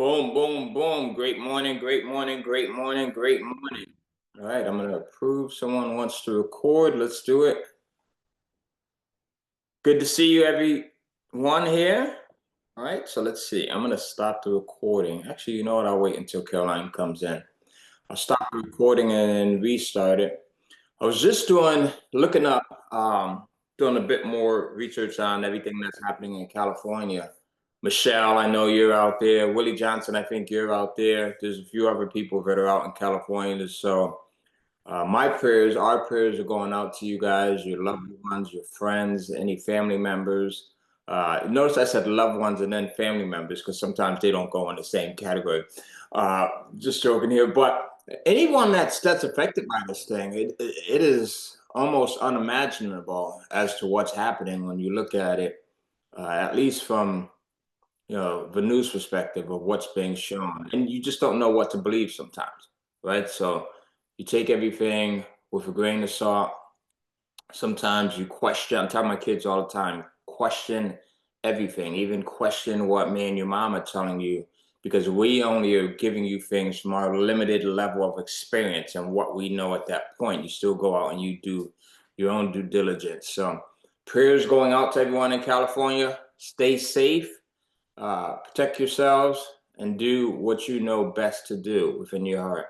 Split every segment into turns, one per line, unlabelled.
Boom, boom, boom. Great morning, great morning, great morning, great morning. All right, I'm going to approve. Someone wants to record. Let's do it. Good to see you, everyone here. All right, so let's see. I'm going to stop the recording. Actually, you know what? I'll wait until Caroline comes in. I'll stop the recording and restart it. I was just looking up, doing a bit more research on everything that's happening in California. Michelle, I know you're out there. Willie Johnson, I think you're out there. There's a few other people that are out in California. So my prayers, our prayers are going out to you guys, your loved ones, your friends, any family members. Notice I said loved ones and then family members because sometimes they don't go in the same category. Uh, just joking here, but anyone that's affected by this thing, it is almost unimaginable as to what's happening when you look at it, at least from the news perspective of what's being shown, and you just don't know what to believe sometimes, right? So you take everything with a grain of salt. Sometimes you question. I tell my kids all the time, question everything, even question what me and your mom are telling you, because we only are giving you things from our limited level of experience and what we know at that point. You still go out and you do your own due diligence. So prayers going out to everyone in California. Stay safe, protect yourselves, and do what you know best to do within your heart.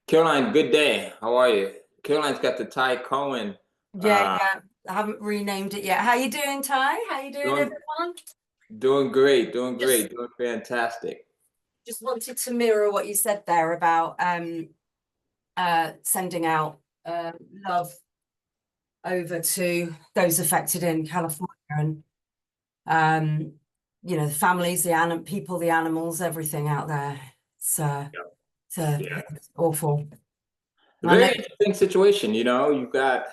Caroline, good day. How are you? Caroline's got the Ty Cohen.
Yeah,
Uh,
yeah. I haven't renamed it yet. How you doing, Ty? How you doing,
doing
everyone?
doing great, doing
Just
great, doing fantastic.
just wanted to mirror what you said there about sending out love over to those affected in California and the families, the people, the animals, everything out there.
Yeah.
It's awful.
A
I know.
very interesting situation. You've got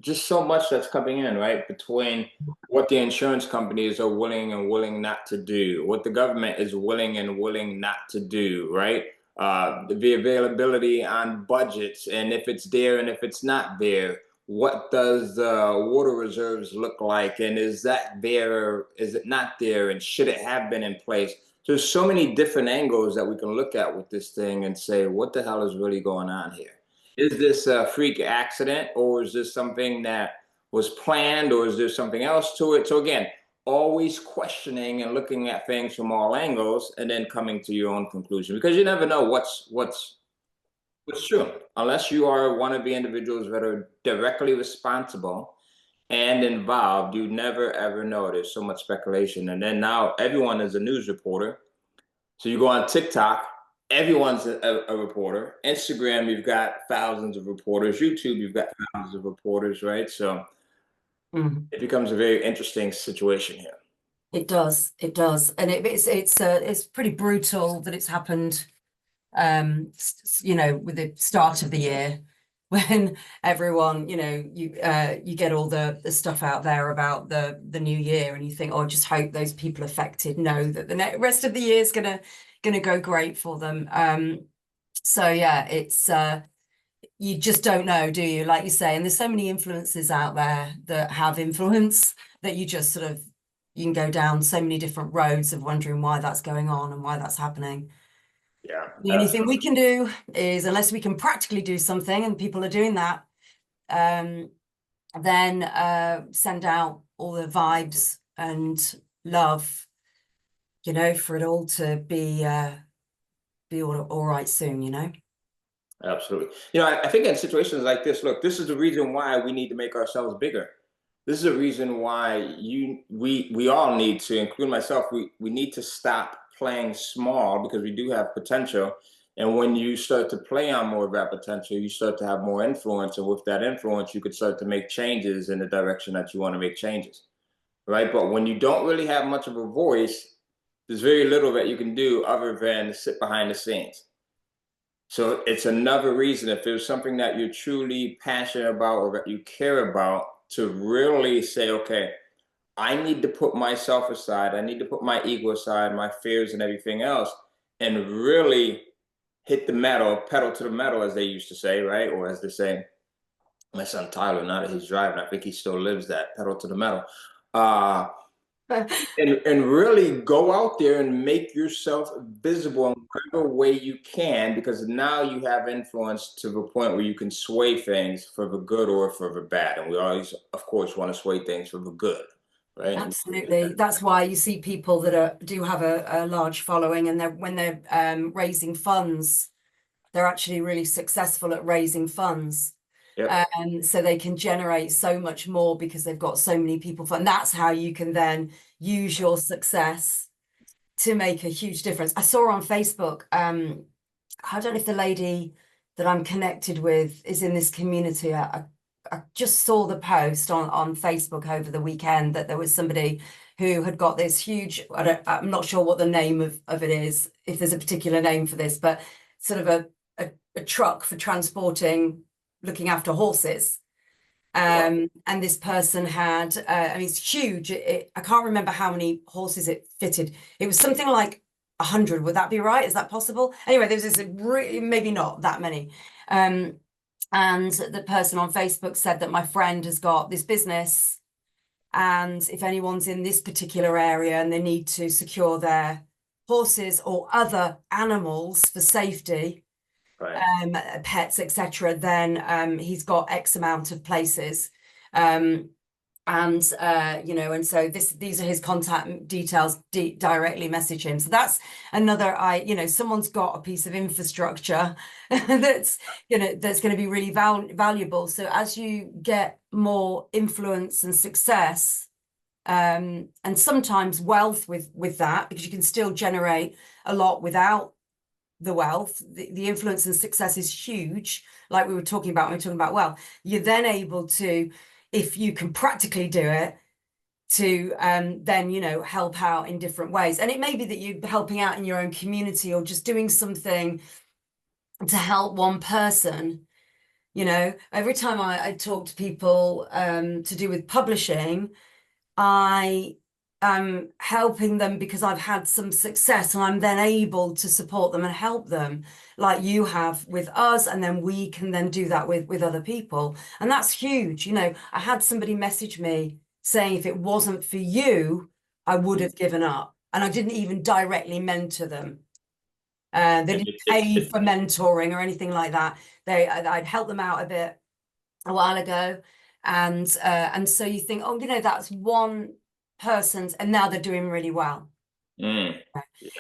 just so much that's coming in, right? Between what the insurance companies are willing and willing not to do, what the government is willing and willing not to do, right? The availability on budgets, and if it's there and if it's not there, what does water reserves look like? And is that there or is it not there? And should it have been in place? There's so many different angles that we can look at with this thing and say, what the hell is really going on here? Is this a freak accident, or is this something that was planned, or is there something else to it? So again, always questioning and looking at things from all angles and then coming to your own conclusion, because you never know what's true unless you are one of the individuals that are directly responsible and involved. You never ever know. There's so much speculation, and then now everyone is a news reporter. So you go on TikTok, everyone's a reporter. Instagram, you've got thousands of reporters. YouTube, you've got thousands of reporters, right? So
Mhm.
it becomes a very interesting situation here.
It does, and it's pretty brutal that it's happened. With the start of the year, when everyone, you get all the stuff out there about the new year, and you think, oh, just hope those people affected know that the rest of the year is gonna go great for them. So yeah, it's you just don't know, do you? Like you say, and there's so many influences out there that have influence that you just sort of you can go down so many different roads of wondering why that's going on and why that's happening.
Yeah,
The only thing we
absolutely.
can do is, unless we can practically do something, and people are doing that, um, then send out all the vibes and love, for it all to be all right soon.
Absolutely. I think in situations like this, look, this is the reason why we need to make ourselves bigger. This is a reason why we all need to, include myself, we need to stop playing small because we do have potential. And when you start to play on more of that potential, you start to have more influence. And with that influence, you could start to make changes in the direction that you want to make changes. Right. But when you don't really have much of a voice, there's very little that you can do other than sit behind the scenes. So it's another reason, if there's something that you're truly passionate about or that you care about, to really say, okay, I need to put myself aside. I need to put my ego aside, my fears and everything else, and really hit the metal, pedal to the metal, as they used to say, right? Or as they say, my son Tyler, now that he's driving, I think he still lives that pedal to the metal. Uh, and really go out there and make yourself visible in whatever way you can, because now you have influence to the point where you can sway things for the good or for the bad. And we always, of course, want to sway things for the good, right?
Absolutely. That's why you see people that do have a large following, and when they're raising funds, they're actually really successful at raising funds.
Yep.
So they can generate so much more because they've got so many people. And that's how you can then use your success to make a huge difference. I saw on Facebook, I don't know if the lady that I'm connected with is in this community. I just saw the post on Facebook over the weekend that there was somebody who had got this huge, I'm not sure what the name of it is, if there's a particular name for this, but sort of a truck for transporting, looking after horses.
Wow.
And this person had, I mean, it's huge. I can't remember how many horses it fitted. It was something like 100. Would that be right? Is that possible? Anyway, there was this maybe not that many. And the person on Facebook said that my friend has got this business, and if anyone's in this particular area and they need to secure their horses or other animals for safety,
Right.
pets, etc., then he's got X amount of places. And and so these are his contact details. Directly message him. So that's another, someone's got a piece of infrastructure that's that's going to be really valuable. So as you get more influence and success, and sometimes wealth with that, because you can still generate a lot without the wealth, the influence and success is huge, like we were talking about when we were talking about wealth. You're then able to, if you can practically do it, to then help out in different ways. And it may be that you're helping out in your own community or just doing something to help one person. Every time I talk to people to do with publishing, I am helping them because I've had some success, and I'm then able to support them and help them like you have with us, and then we can then do that with other people. And that's huge. I had somebody message me saying if it wasn't for you, I would have given up. And I didn't even directly mentor them. They
And
didn't pay for mentoring or anything like that. I'd helped them out a bit a while ago, and so you think, oh, that's one person's, and now they're doing really well.
mm,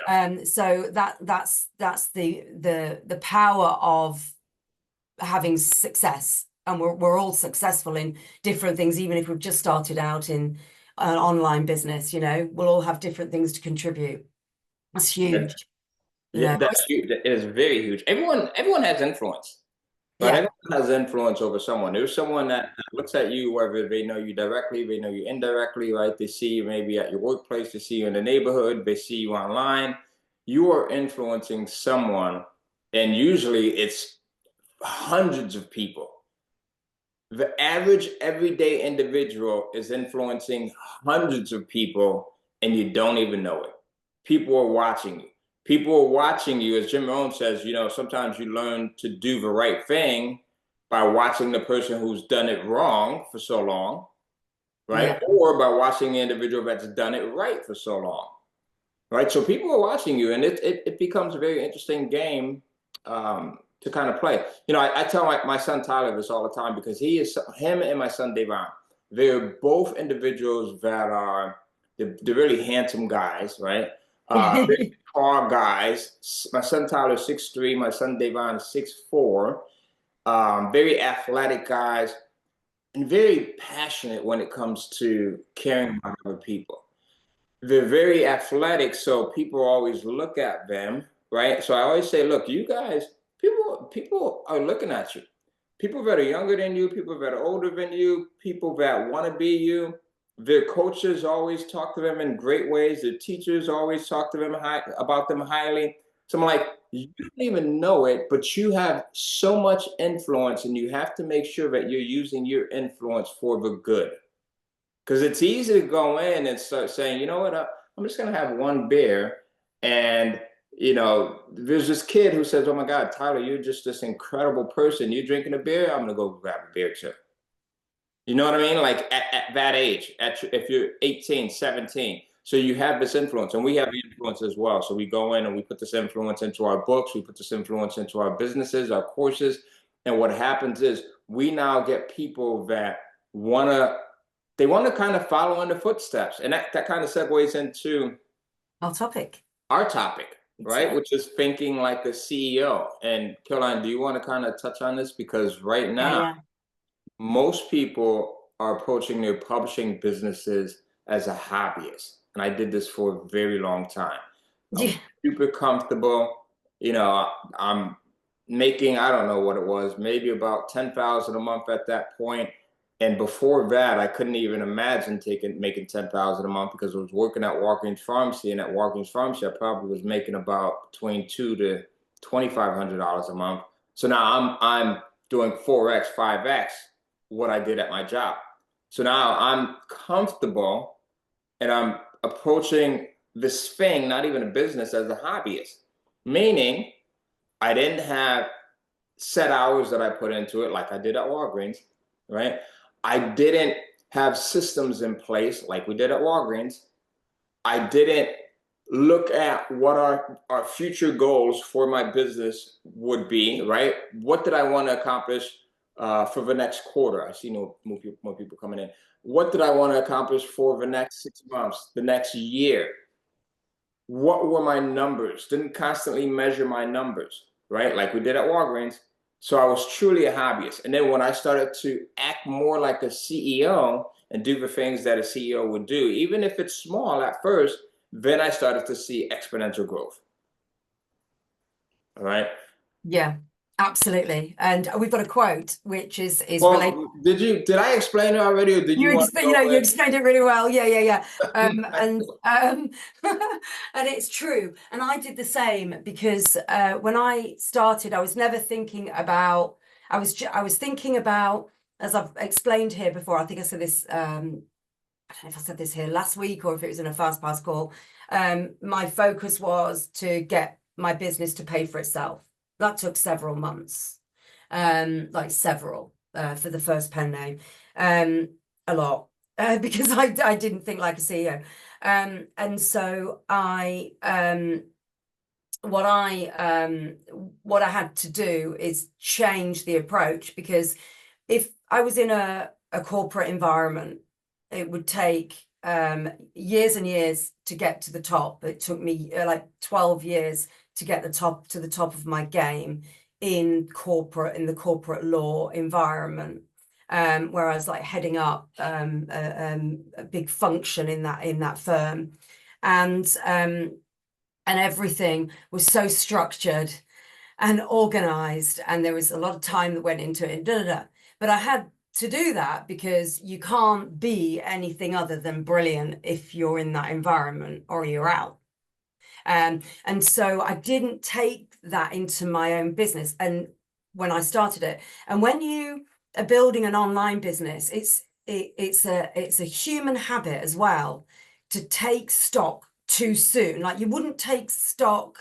yeah.
So that's the power of having success, and we're all successful in different things, even if we've just started out in an online business. We'll all have different things to contribute. That's
Yeah.
huge.
Yeah, that's huge. That is very huge. Everyone has influence. Right,
Yeah.
everyone has influence over someone. There's someone that looks at you, whether they know you directly, they know you indirectly, right? They see you maybe at your workplace, they see you in the neighborhood, they see you online. You are influencing someone, and usually it's hundreds of people. The average everyday individual is influencing hundreds of people, and you don't even know it. People are watching you. People are watching you, as Jim Rohn says, sometimes you learn to do the right thing by watching the person who's done it wrong for so long,
Yeah.
right? Or by watching the individual that's done it right for so long, right? So people are watching you, and it becomes a very interesting game to kind of play. I tell my son Tyler this all the time, because him and my son Devon. They're both individuals that are they're really handsome guys, right? Very tall guys. My son Tyler is 6'3", my son Devon is 6'4". Very athletic guys, and very passionate when it comes to caring about other people. They're very athletic, so people always look at them, right? So I always say, look, you guys, people are looking at you. People that are younger than you, people that are older than you, people that want to be you. Their coaches always talk to them in great ways. Their teachers always talk to them about them highly. So I'm like, you don't even know it, but you have so much influence, and you have to make sure that you're using your influence for the good. Because it's easy to go in and start saying, you know what, I'm just going to have one beer. And, there's this kid who says, oh my God, Tyler, you're just this incredible person. You're drinking a beer. I'm going to go grab a beer too. You know what I mean? Like at that age, if you're 18, 17, so you have this influence, and we have influence as well. So we go in and we put this influence into our books, we put this influence into our businesses, our courses, and what happens is we now get people that wanna they want to kind of follow in the footsteps, and that kind of segues into
Our topic.
our topic,
That's
right?
it.
Which is thinking like a CEO. And Caroline, do you want to kind of touch on this? Because right
Yeah,
now,
yeah.
most people are approaching their publishing businesses as a hobbyist. And I did this for a very long time. I was
Yeah.
super comfortable. You know, I'm making, I don't know what it was, maybe about 10,000 a month at that point. And before that, I couldn't even imagine making 10,000 a month because I was working at Walgreens Pharmacy, and at Walgreens Pharmacy, I probably was making about between two to $2,500 a month. So now I'm doing 4x, 5x what I did at my job. So now I'm comfortable, and I'm approaching this thing, not even a business, as a hobbyist. Meaning, I didn't have set hours that I put into it like I did at Walgreens, right? I didn't have systems in place like we did at Walgreens. I didn't look at what our future goals for my business would be, right? What did I want to accomplish for the next quarter? I see more people coming in. What did I want to accomplish for the next 6 months, the next year? What were my numbers? Didn't constantly measure my numbers, right? Like we did at Walgreens. So I was truly a hobbyist. And then when I started to act more like a CEO and do the things that a CEO would do, even if it's small at first, then I started to see exponential growth. All right.
Yeah, absolutely. And we've got a quote which is related.
Well, did I explain it already, or did you want to
You know,
go
you
in?
explained it really well. Yeah, yeah, yeah. And and it's true. And I did the same because when I started, I was never thinking about. I was thinking about, as I've explained here before. I think I said this. I don't know if I said this here last week or if it was in a fast pass call. My focus was to get my business to pay for itself. That took several months, like several for the first pen name. A lot because I didn't think like a CEO. And so what I had to do is change the approach, because if I was in a corporate environment, it would take years and years to get to the top. It took me like 12 years to get to the top of my game in the corporate law environment, where I was like heading up a big function in that firm, and everything was so structured and organized, and there was a lot of time that went into it. But I had to do that because you can't be anything other than brilliant if you're in that environment, or you're out. And so I didn't take that into my own business. And when I started it, and when you are building an online business, it's a human habit as well to take stock too soon. Like you wouldn't take stock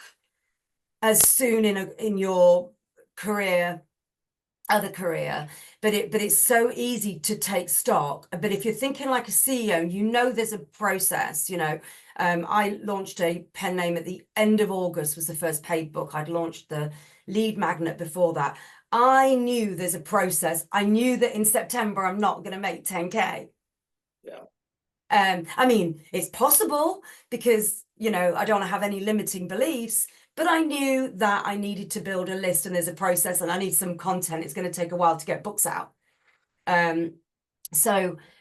as soon in your other career, but it's so easy to take stock. But if you're thinking like a CEO, you know there's a process. I launched a pen name at the end of August, was the first paid book. I'd launched the lead magnet before that. I knew there's a process. I knew that in September I'm not going to make 10K.
Yeah.
I mean, it's possible because, I don't have any limiting beliefs, but I knew that I needed to build a list, and there's a process, and I need some content. It's going to take a while to get books out.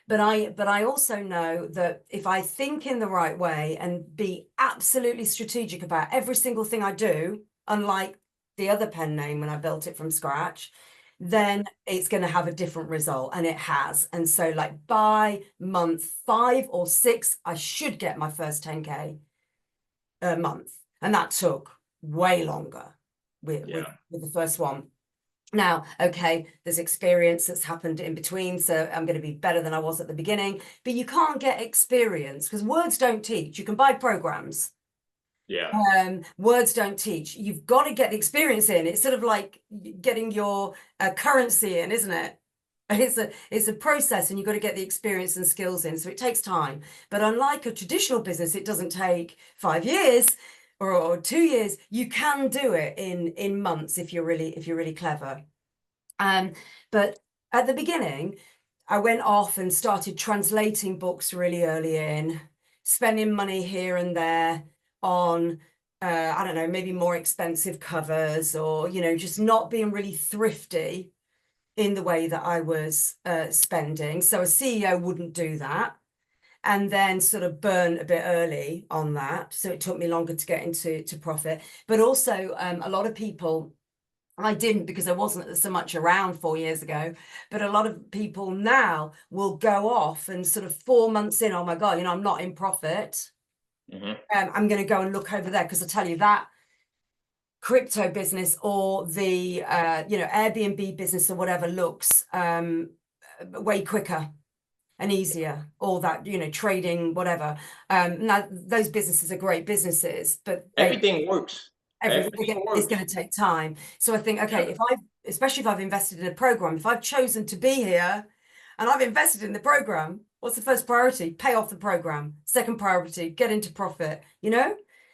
But I also know that if I think in the right way and be absolutely strategic about every single thing I do, unlike the other pen name when I built it from scratch, then it's going to have a different result, and it has. And so like by month 5 or 6, I should get my first 10K a month. And that took way longer with the first one. Now, okay, there's experience that's happened in between, so I'm going to be better than I was at the beginning. But you can't get experience because words don't teach. You can buy programs.
Yeah.
Words don't teach. You've got to get the experience in. It's sort of like getting your currency in, isn't it? It's a process, and you've got to get the experience and skills in. So it takes time. But unlike a traditional business, it doesn't take 5 years or 2 years. You can do it in months if you're really clever. But at the beginning, I went off and started translating books really early in, spending money here and there on I don't know, maybe more expensive covers, or just not being really thrifty in the way that I was spending. So a CEO wouldn't do that, and then sort of burn a bit early on that. So it took me longer to get into profit. But also a lot of people, I didn't, because I wasn't so much around 4 years ago, but a lot of people now will go off and sort of 4 months in, oh my God, I'm not in profit. I'm going to go and look over there, because I tell you that crypto business or the Airbnb business or whatever looks way quicker and easier, or that trading, whatever. Now those businesses are great businesses, but
Everything works. Everything
it's
works.
going to take time. So I think, okay, especially if I've invested in a program, if I've chosen to be here and I've invested in the program, what's the first priority? Pay off the program. Second priority, get into profit,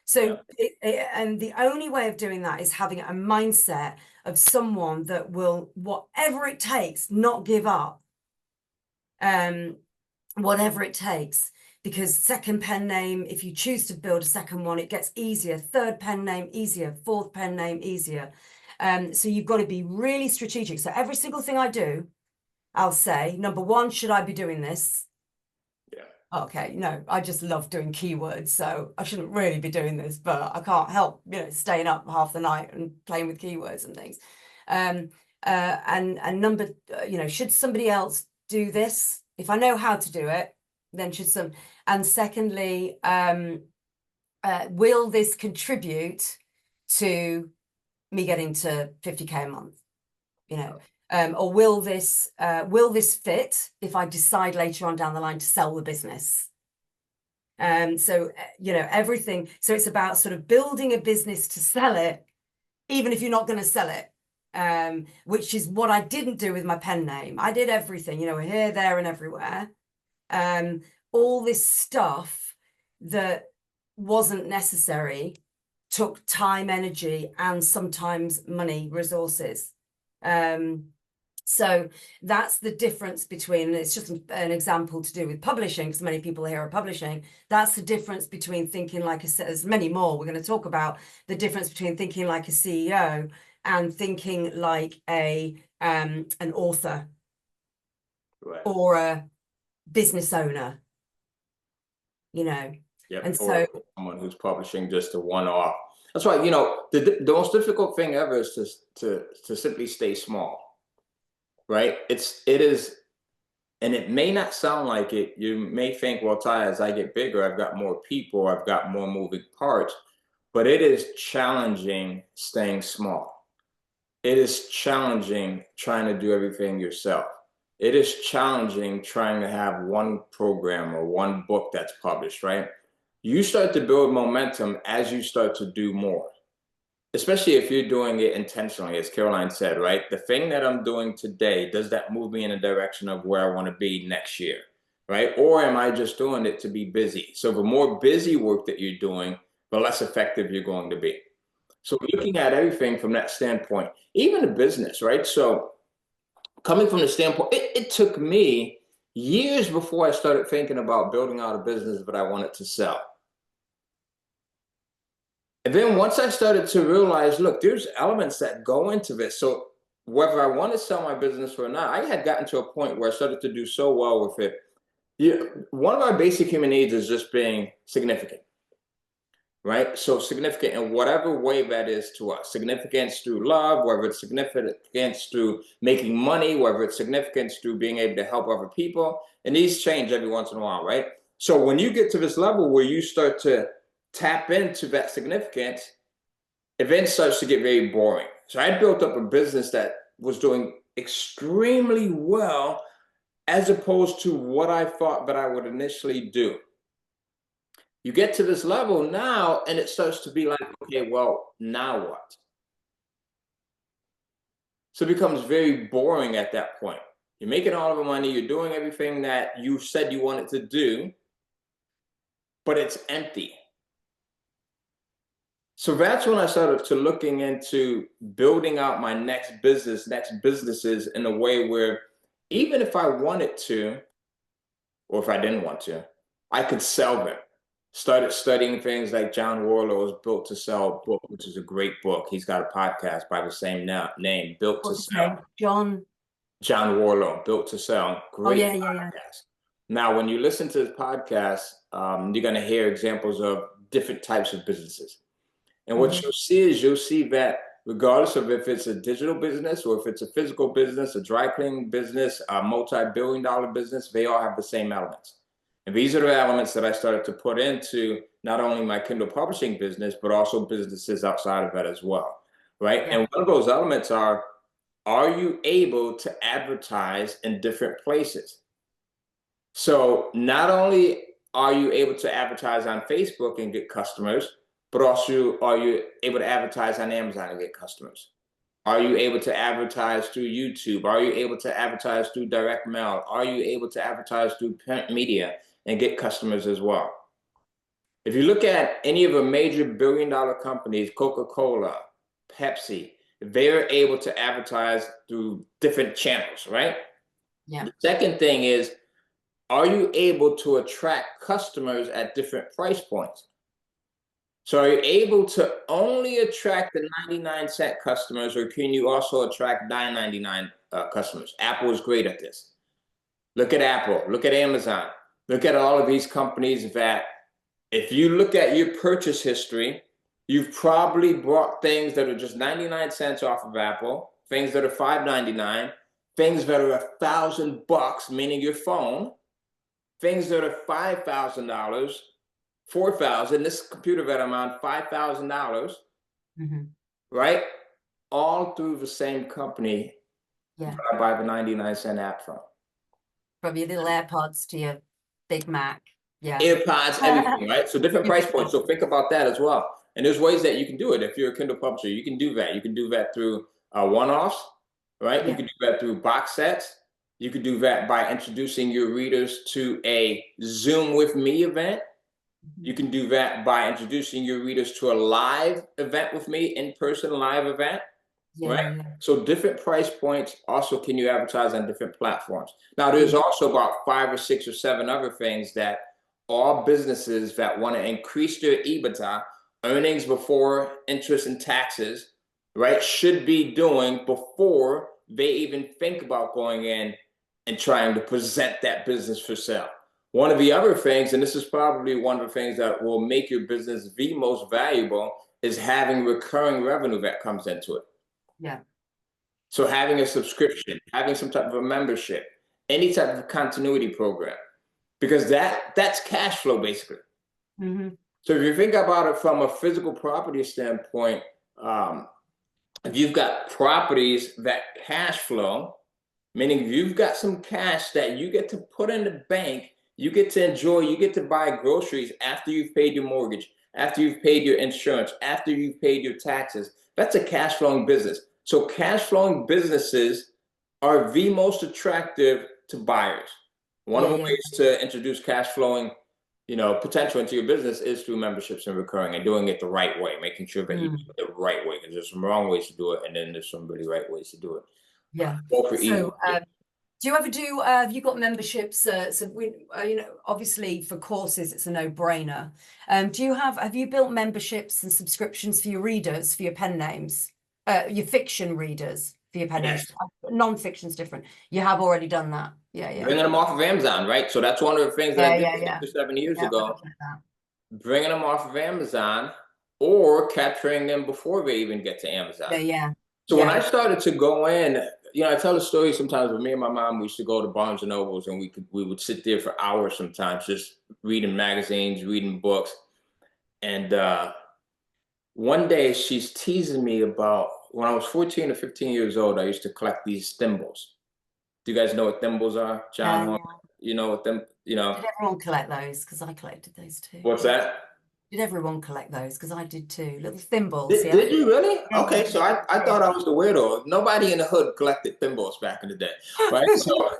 So, and the only way of doing that is having a mindset of someone that will, whatever it takes, not give up, whatever it takes. Because second pen name, if you choose to build a second one, it gets easier. Third pen name, easier. Fourth pen name, easier. So you've got to be really strategic. So every single thing I do, I'll say, number one, should I be doing this?
Yeah.
Okay, no, I just love doing keywords, so I shouldn't really be doing this, but I can't help, staying up half the night and playing with keywords and things. And number, should somebody else do this? If I know how to do it, then should some. And secondly, will this contribute to me getting to 50K a month? Or will this fit if I decide later on down the line to sell the business? So everything. So it's about sort of building a business to sell it, even if you're not going to sell it, which is what I didn't do with my pen name. I did everything, here, there, and everywhere. All this stuff that wasn't necessary took time, energy, and sometimes money, resources. So that's the difference between, and it's just an example to do with publishing, because many people here are publishing. That's the difference between thinking like there's many more we're going to talk about, the difference between thinking like a CEO and thinking like an author,
Right.
or a business owner,
Yep.
And
or someone who's publishing just a one-off. That's why, the most difficult thing ever is to simply stay small. Right? It is, and it may not sound like it. You may think, well, Ty, as I get bigger, I've got more people, I've got more moving parts, but it is challenging staying small. It is challenging trying to do everything yourself. It is challenging trying to have one program or one book that's published, right? You start to build momentum as you start to do more. Especially if you're doing it intentionally, as Caroline said, right? The thing that I'm doing today, does that move me in a direction of where I want to be next year, right? Or am I just doing it to be busy? So the more busy work that you're doing, the less effective you're going to be. So looking at everything from that standpoint, even the business, right? So coming from the standpoint, it took me years before I started thinking about building out a business that I wanted to sell. And then once I started to realize, look, there's elements that go into this. So whether I want to sell my business or not, I had gotten to a point where I started to do so well with it. One of our basic human needs is just being significant, right? So significant in whatever way that is to us. Significance through love, whether it's significance through making money, whether it's significance through being able to help other people. And these change every once in a while, right? So when you get to this level where you start to tap into that significance, it then starts to get very boring. So I built up a business that was doing extremely well as opposed to what I thought that I would initially do. You get to this level now and it starts to be like, okay, well, now what? So it becomes very boring at that point. You're making all of the money. You're doing everything that you said you wanted to do, but it's empty. So that's when I started to looking into building out my next businesses in a way where even if I wanted to, or if I didn't want to, I could sell them. Started studying things like John Warlow's Built to Sell book, which is a great book. He's got a podcast by the same name, Built to
What's his name?
Sell.
John.
John Warlow, Built to Sell.
Oh
Great
yeah, yeah, yeah.
podcast. Now, when you listen to his podcast, you're going to hear examples of different types of businesses. And what you'll see is you'll see that regardless of if it's a digital business or if it's a physical business, a dry cleaning business, a multi-billion-dollar business, they all have the same elements. And these are the elements that I started to put into not only my Kindle publishing business, but also businesses outside of that as well, right?
Yeah.
And one of those elements are you able to advertise in different places? So not only are you able to advertise on Facebook and get customers, but also are you able to advertise on Amazon and get customers? Are you able to advertise through YouTube? Are you able to advertise through direct mail? Are you able to advertise through print media and get customers as well? If you look at any of the major billion-dollar companies, Coca-Cola, Pepsi, they're able to advertise through different channels, right?
Yeah.
The second thing is, are you able to attract customers at different price points? So are you able to only attract the 99-cent customers, or can you also attract $9.99 customers? Apple is great at this. Look at Apple, look at Amazon, look at all of these companies that if you look at your purchase history, you've probably bought things that are just 99 cents off of Apple, things that are $5.99, things that are $1,000, meaning your phone, things that are $5,000, $4,000. This computer that I'm on, $5,000, right? All through the same company
Yeah.
that I buy the 99-cent app from.
From your little AirPods to your Big Mac. Yeah.
AirPods, everything, right? So different price points. So think about that as well. And there's ways that you can do it. If you're a Kindle publisher, you can do that. You can do that through one-offs, right? You
Yeah.
can do that through box sets. You could do that by introducing your readers to a Zoom with me event. You can do that by introducing your readers to a live event with me, in-person live event,
Yeah,
right?
yeah.
So different price points also can you advertise on different platforms. Now, there's also about 5 or 6 or 7 other things that all businesses that want to increase their EBITDA, earnings before interest and taxes, right, should be doing before they even think about going in and trying to present that business for sale. One of the other things, and this is probably one of the things that will make your business the most valuable, is having recurring revenue that comes into it.
Yeah.
So having a subscription, having some type of a membership, any type of continuity program, because that's cash flow basically. So if you think about it from a physical property standpoint, if you've got properties that cash flow, meaning you've got some cash that you get to put in the bank, you get to enjoy, you get to buy groceries after you've paid your mortgage, after you've paid your insurance, after you've paid your taxes. That's a cash flowing business. So cash flowing businesses are the most attractive to buyers. One of the ways to introduce cash flowing, potential into your business is through memberships and recurring and doing it the right way, making sure that you do it the right way. Because there's some wrong ways to do it, and then there's some really right ways to do it.
Yeah.
Both are easy.
So, do you ever do? Have you got memberships? So we, obviously for courses, it's a no-brainer. Have you built memberships and subscriptions for your readers, for your pen names, your fiction readers for your pen names? Non-fiction's different. You have already done that. Yeah, yeah.
Bringing them off of Amazon, right? So that's one of the things that I did 6 or 7 years ago. Bringing them off of Amazon or capturing them before they even get to Amazon.
Yeah.
So when I started to go in, I tell a story sometimes with me and my mom. We used to go to Barnes and Nobles, and we would sit there for hours sometimes, just reading magazines, reading books. And one day she's teasing me about when I was 14 or 15 years old, I used to collect these thimbles. Do you guys know what thimbles are, John? You know what them?
Did everyone collect those? Because I collected those too.
What's that?
Did everyone collect those? Because I did too. Little thimbles,
Did,
yeah.
did you really?
Yeah,
Okay, so I thought I was the weirdo. Nobody in the hood collected thimbles back in the day, right? So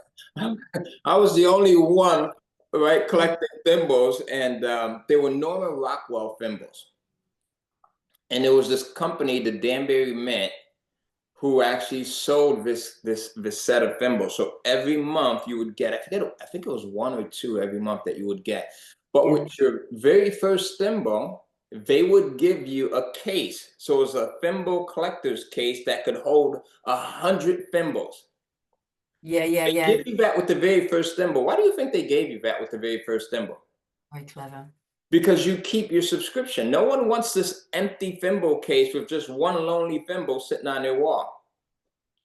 I was the only one, right, collecting thimbles, and they were Norman Rockwell thimbles. And there was this company, the Danbury Mint, who actually sold this set of thimbles. So every month you would get, I think it was one or two every month that you would get. But
yeah,
with your very first thimble, they would give you a case. So it was a thimble collector's case that could hold 100 thimbles.
yeah, yeah,
They
yeah.
give you that with the very first thimble. Why do you think they gave you that with the very first thimble?
Very clever.
Because you keep your subscription. No one wants this empty thimble case with just one lonely thimble sitting on their wall.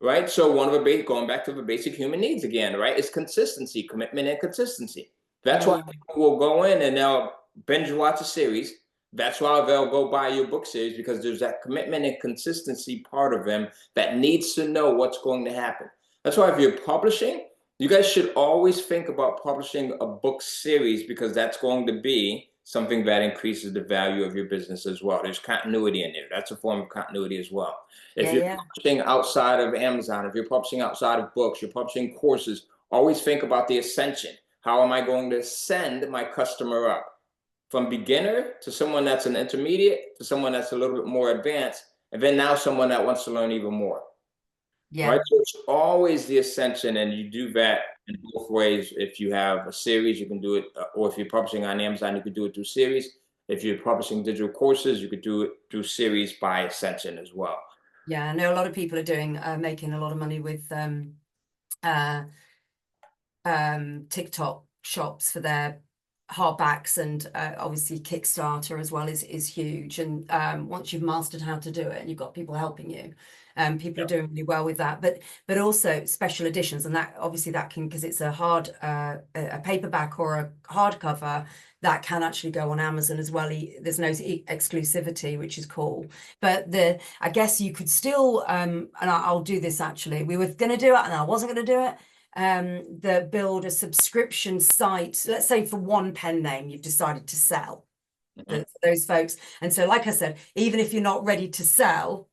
Right? So one of the going back to the basic human needs again, right? Is consistency, commitment, and consistency. That's
Yeah,
why
yeah,
people will go in and they'll binge watch a series. That's why they'll go buy your book series, because there's that commitment and consistency part of them that needs to know what's going to happen. That's why if you're publishing, you guys should always think about publishing a book series, because that's going to be something that increases the value of your business as well. There's continuity in there. That's a form of continuity as well. If
yeah,
you're
yeah,
publishing outside of Amazon, if you're publishing outside of books, you're publishing courses, always think about the ascension. How am I going to send my customer up from beginner to someone that's an intermediate to someone that's a little bit more advanced, and then now someone that wants to learn even more, right?
yeah,
So it's always the ascension, and you do that in both ways. If you have a series, you can do it, or if you're publishing on Amazon, you could do it through series. If you're publishing digital courses, you could do it through series by ascension as well.
yeah. I know a lot of people are doing making a lot of money with uh TikTok shops for their hardbacks, and obviously Kickstarter as well is huge. And once you've mastered how to do it and you've got people helping you, people are doing really well with that. But also special editions, and that obviously that can, because it's a paperback or a hardcover, that can actually go on Amazon as well. There's no exclusivity, which is cool. But I guess you could still and I'll do this actually. We were going to do it and I wasn't going to do it. That build a subscription site, let's say for one pen name you've decided to sell, those folks. And so, like I said, even if you're not ready to sell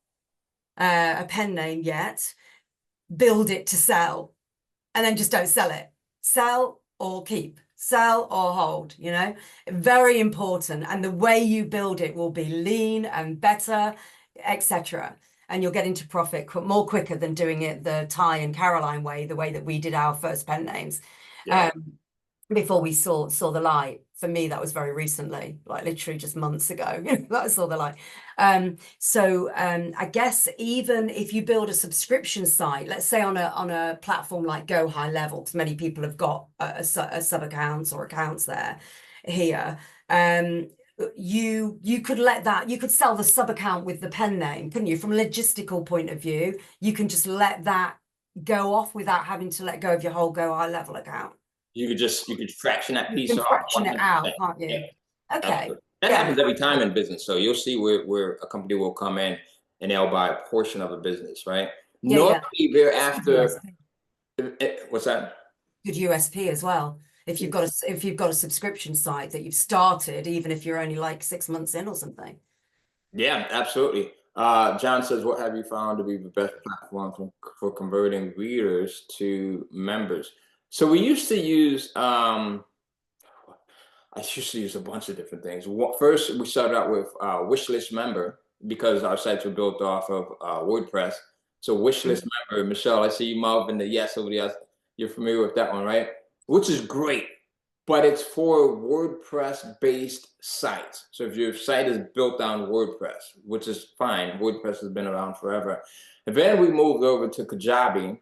a pen name yet, build it to sell, and then just don't sell it. Sell or keep, sell or hold, very important. And the way you build it will be lean and better, etc. And you'll get into profit more quicker than doing it the Ty and Caroline way, the way that we did our first pen names.
Yeah.
Before we saw the light. For me, that was very recently, like literally just months ago, that I saw the light. So I guess even if you build a subscription site, let's say on a platform like Go High Level, because many people have got a sub accounts or accounts here. You could you could sell the sub account with the pen name, couldn't you? From a logistical point of view, you can just let that go off without having to let go of your whole Go High Level account.
You could fraction that
You
piece
can
off
fraction it
100%.
out, can't
Yeah,
you? Okay.
absolutely. That
Yeah.
happens every time in business. So you'll see where a company will come in and they'll buy a portion of a business, right?
Yeah, yeah.
Normally they're
That's good
after,
USP.
what's that?
Good USP as well. If you've got a subscription site that you've started, even if you're only like 6 months in or something.
Yeah, absolutely. John says, what have you found to be the best platform for converting readers to members? So we used to use, I used to use a bunch of different things. First, we started out with Wishlist Member, because our sites were built off of WordPress. So Wishlist Member, Michelle, I see you mouthing the yes over the. You're familiar with that one, right? Which is great, but it's for WordPress-based sites. So if your site is built on WordPress, which is fine, WordPress has been around forever. And then we moved over to Kajabi.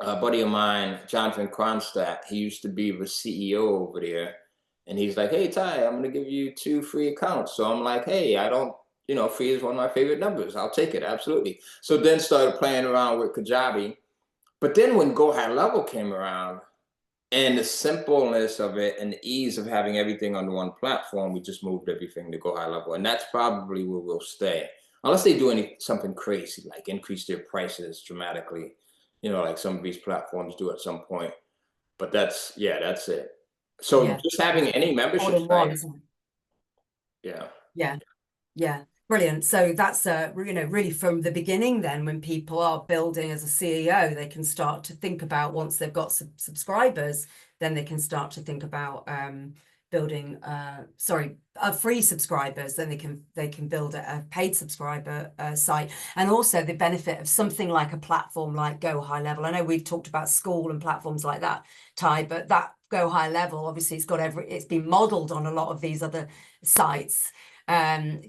A buddy of mine, Jonathan Kronstadt, he used to be the CEO over there. And he's like, hey, Ty, I'm going to give you 2 free accounts. So I'm like, hey, I don't, free is one of my favorite numbers. I'll take it. Absolutely. So then started playing around with Kajabi. But then when Go High Level came around, and the simpleness of it and the ease of having everything on one platform, we just moved everything to Go High Level. And that's probably where we'll stay. Unless they do something crazy, like increase their prices dramatically, like some of these platforms do at some point. But that's it. So
Yeah.
just having any
All
membership
in one,
site,
isn't it?
Yeah.
Yeah. Yeah, brilliant. So that's really from the beginning then, when people are building as a CEO, they can start to think about, once they've got subscribers, then they can start to think about building free subscribers. Then they can build a paid subscriber site. And also the benefit of something like a platform like Go High Level. I know we've talked about school and platforms like that, Ty, but that Go High Level, obviously it's been modeled on a lot of these other sites,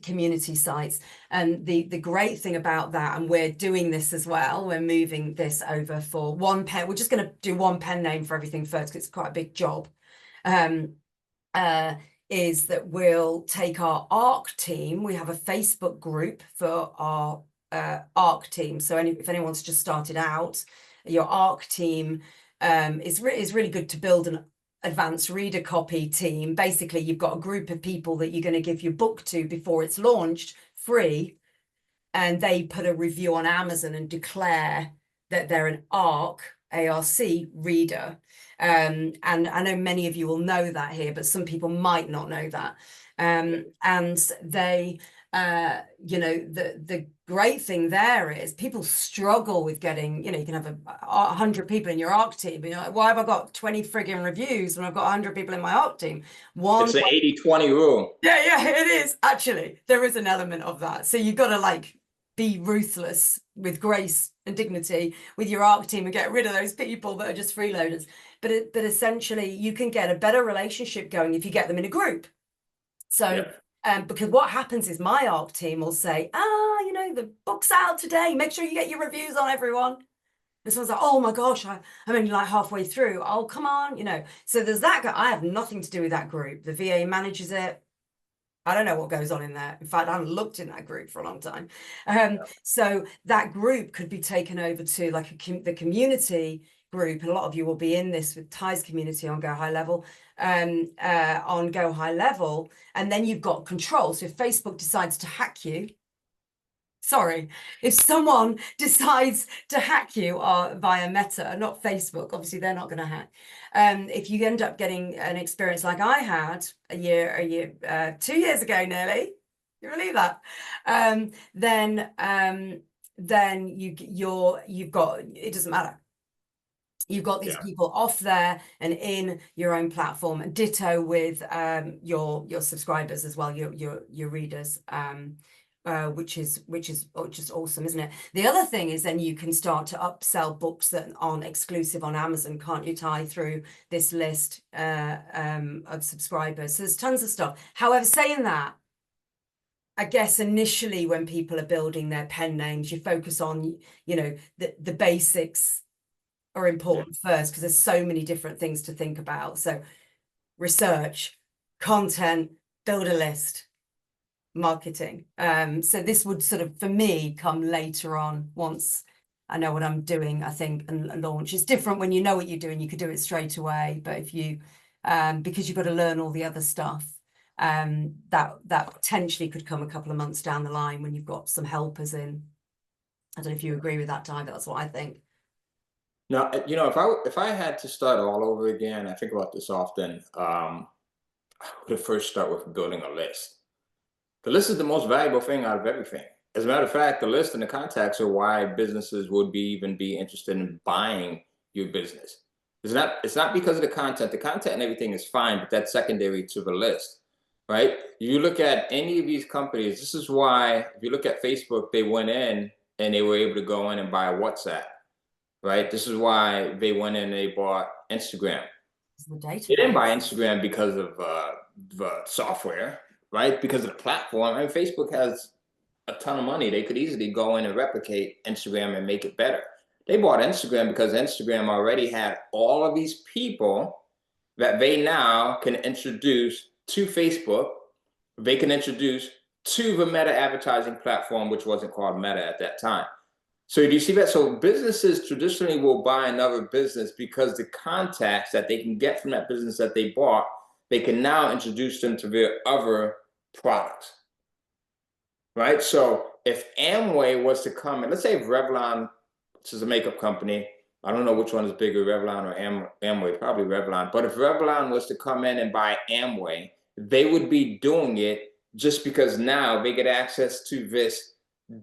community sites. And the great thing about that, and we're doing this as well, we're moving this over for one pen. We're just going to do one pen name for everything first, because it's quite a big job. Is that we'll take our ARC team. We have a Facebook group for our ARC team. So if anyone's just started out, your ARC team is really good to build an advanced reader copy team. Basically, you've got a group of people that you're going to give your book to before it's launched, free, and they put a review on Amazon and declare that they're an ARC reader. And I know many of you will know that here, but some people might not know that. And they, the great thing there is people struggle with getting, you can have 100 people in your ARC team. You're like, why have I got 20 frigging reviews when I've got 100 people in my ARC team?
It's the 80-20 rule.
Yeah, it is. Actually, there is an element of that. So you've got to be ruthless with grace and dignity with your ARC team and get rid of those people that are just freeloaders. But essentially, you can get a better relationship going if you get them in a group. So, because what happens is my ARC team will say, the book's out today. Make sure you get your reviews on, everyone. And someone's like, oh my gosh, I'm only halfway through. Oh, come on, So there's that guy. I have nothing to do with that group. The VA manages it. I don't know what goes on in there. In fact, I haven't looked in that group for a long time. So that group could be taken over to the community group. And a lot of you will be in this with Ty's community on Go High Level, And then you've got control. So if Facebook decides to hack you, if someone decides to hack you via Meta, not Facebook, obviously they're not going to hack. If you end up getting an experience like I had 2 years ago, nearly, you believe that? Then you've got, it doesn't matter. You've got these people off there and in your own platform, and ditto with your subscribers as well, your readers. Which is just awesome, isn't it? The other thing is then you can start to upsell books that aren't exclusive on Amazon, can't you, Ty, through this list of subscribers? So there's tons of stuff. However, saying that, I guess initially when people are building their pen names, you focus on, the basics are important first, because there's so many different things to think about. So research, content, build a list, marketing. So this would sort of, for me, come later on once I know what I'm doing, I think, and launch. It's different when you know what you're doing, you could do it straight away. But if you, because you've got to learn all the other stuff, that potentially could come a couple of months down the line when you've got some helpers in. I don't know if you agree with that, Ty, but that's what I think.
Now, if I had to start all over again, I think about this often. I would first start with building a list. The list is the most valuable thing out of everything. As a matter of fact, the list and the contacts are why businesses would even be interested in buying your business. It's not because of the content. The content and everything is fine, but that's secondary to the list, right? You look at any of these companies, this is why, if you look at Facebook, they went in and they were able to go in and buy WhatsApp, right? This is why they went in and they bought Instagram. They didn't buy Instagram because of the software, right? Because of the platform. I mean, Facebook has a ton of money. They could easily go in and replicate Instagram and make it better. They bought Instagram because Instagram already had all of these people that they now can introduce to Facebook. They can introduce to the Meta advertising platform, which wasn't called Meta at that time. So do you see that? So businesses traditionally will buy another business because the contacts that they can get from that business that they bought, they can now introduce them to their other products, right? So if Amway was to come, and let's say Revlon, which is a makeup company, I don't know which one is bigger, Revlon or Amway, probably Revlon. But if Revlon was to come in and buy Amway, they would be doing it just because now they get access to this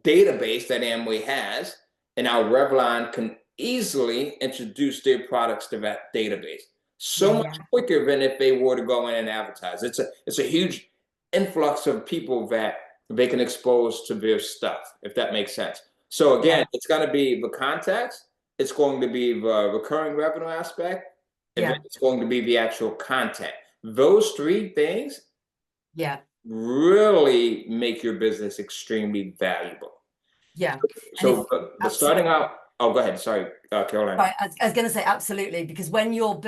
database that Amway has, and now Revlon can easily introduce their products to that database so much
Yeah,
quicker than if they were to go in and advertise. It's a huge influx of people that they can expose to their stuff, if that makes sense. So
yeah,
again, it's going to be the contacts, it's going to be the recurring revenue aspect, and then
yeah,
it's going to be the actual content. Those three things
yeah.
really make your business extremely valuable.
Yeah. And if
So, but
absolutely,
starting out, oh, go ahead. Sorry, Carolina.
right, I was going to say absolutely, because when you're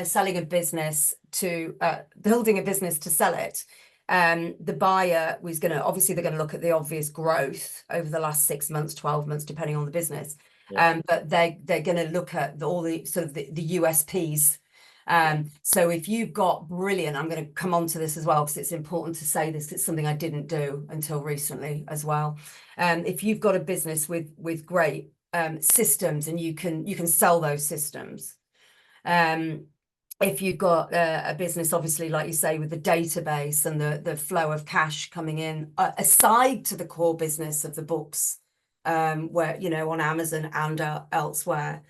selling a business to building a business to sell it, the buyer was going to obviously they're going to look at the obvious growth over the last 6 months, 12 months, depending on the business.
Yeah.
But they're going to look at all the sort of the USPs. So if you've got brilliant, I'm going to come on to this as well because it's important to say this. It's something I didn't do until recently as well. If you've got a business with great systems and you can sell those systems. If you've got a business, obviously, like you say, with the database and the flow of cash coming in, aside to the core business of the books, where on Amazon and elsewhere,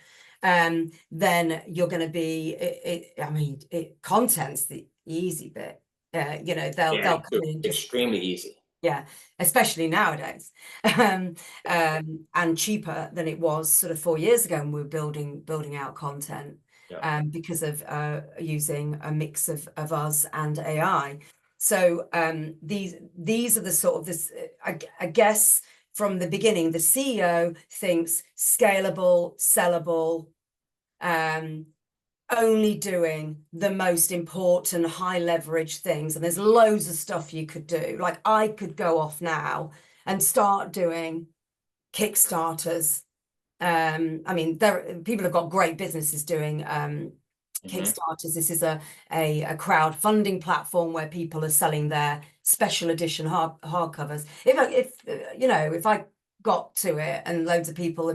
then you're going to be. I mean, content's the easy bit.
Yeah,
They'll come in and just
extremely easy.
yeah, especially nowadays, um, and cheaper than it was sort of 4 years ago when we were building out content,
Yeah.
because of using a mix of us and AI. So these are the sort of this. I guess from the beginning, the CEO thinks scalable, sellable. Only doing the most important high leverage things, and there's loads of stuff you could do. Like I could go off now and start doing Kickstarters. I mean, people have got great businesses doing Kickstarters. This is a crowdfunding platform where people are selling their special edition hardcovers. If I got to it and loads of people a